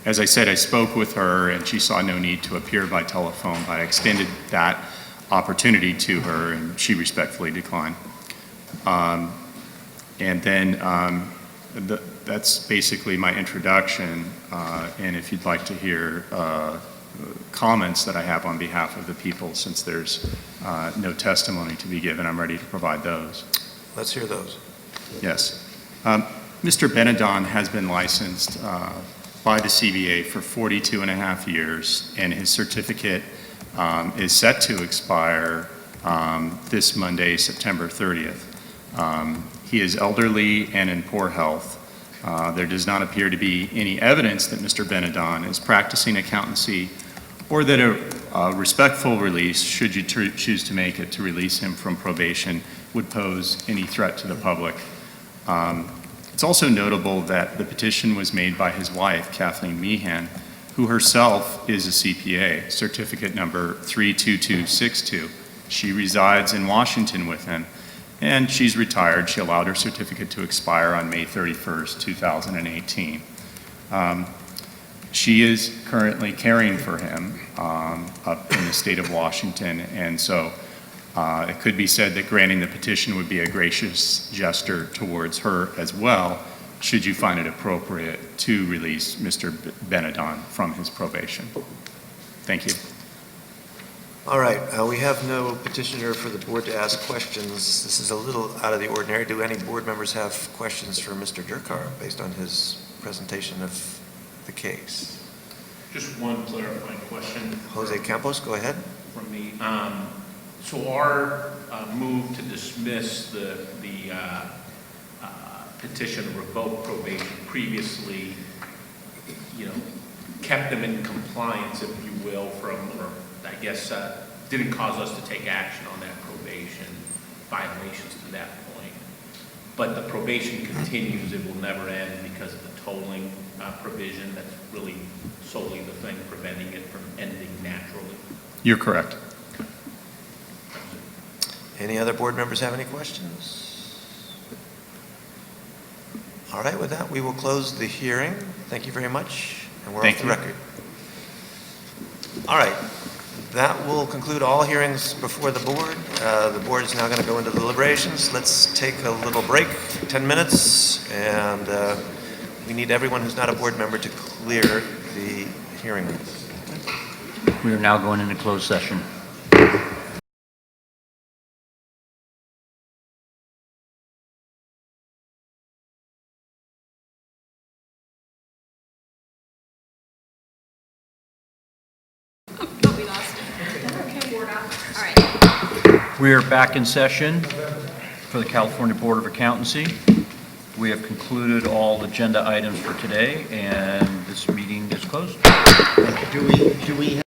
As I said, I spoke with her and she saw no need to appear by telephone, but I extended that opportunity to her and she respectfully declined. And then that's basically my introduction, and if you'd like to hear comments that I have on behalf of the people, since there's no testimony to be given, I'm ready to provide those. Let's hear those. Yes. Mr. Benedon has been licensed by the CBA for 42 and a half years, and his certificate is set to expire this Monday, September 30th. He is elderly and in poor health. There does not appear to be any evidence that Mr. Benedon is practicing accountancy or that a respectful release, should you choose to make it, to release him from probation, would pose any threat to the public. It's also notable that the petition was made by his wife, Kathleen Meehan, who herself is a CPA, certificate number 32262. She resides in Washington with him, and she's retired. She allowed her certificate to expire on May 31st, 2018. She is currently caring for him up in the state of Washington, and so it could be said that granting the petition would be a gracious gesture towards her as well, should you find it appropriate to release Mr. Benedon from his probation. Thank you. All right, we have no petitioner for the board to ask questions. This is a little out of the ordinary. Do any board members have questions for Mr. Durkar based on his presentation of the case? Just one clarifying question. Jose Campos, go ahead. From me. So our move to dismiss the petition to revoke probation previously, kept them in compliance, if you will, or I guess didn't cause us to take action on that probation violations to that point. But the probation continues, it will never end because of the tolling provision. That's really solely the thing preventing it from ending naturally. You're correct. Any other board members have any questions? All right, with that, we will close the hearing. Thank you very much, and we're off the record. All right, That will conclude all hearings before the board. The board is now going to go into deliberations. Let's take a little break, 10 minutes, and we need everyone who's not a board member to clear the hearing room. We are now going into closed session. We are back in session for the California Board of Accountancy. We have concluded all agenda items for today, and this meeting is closed. Do we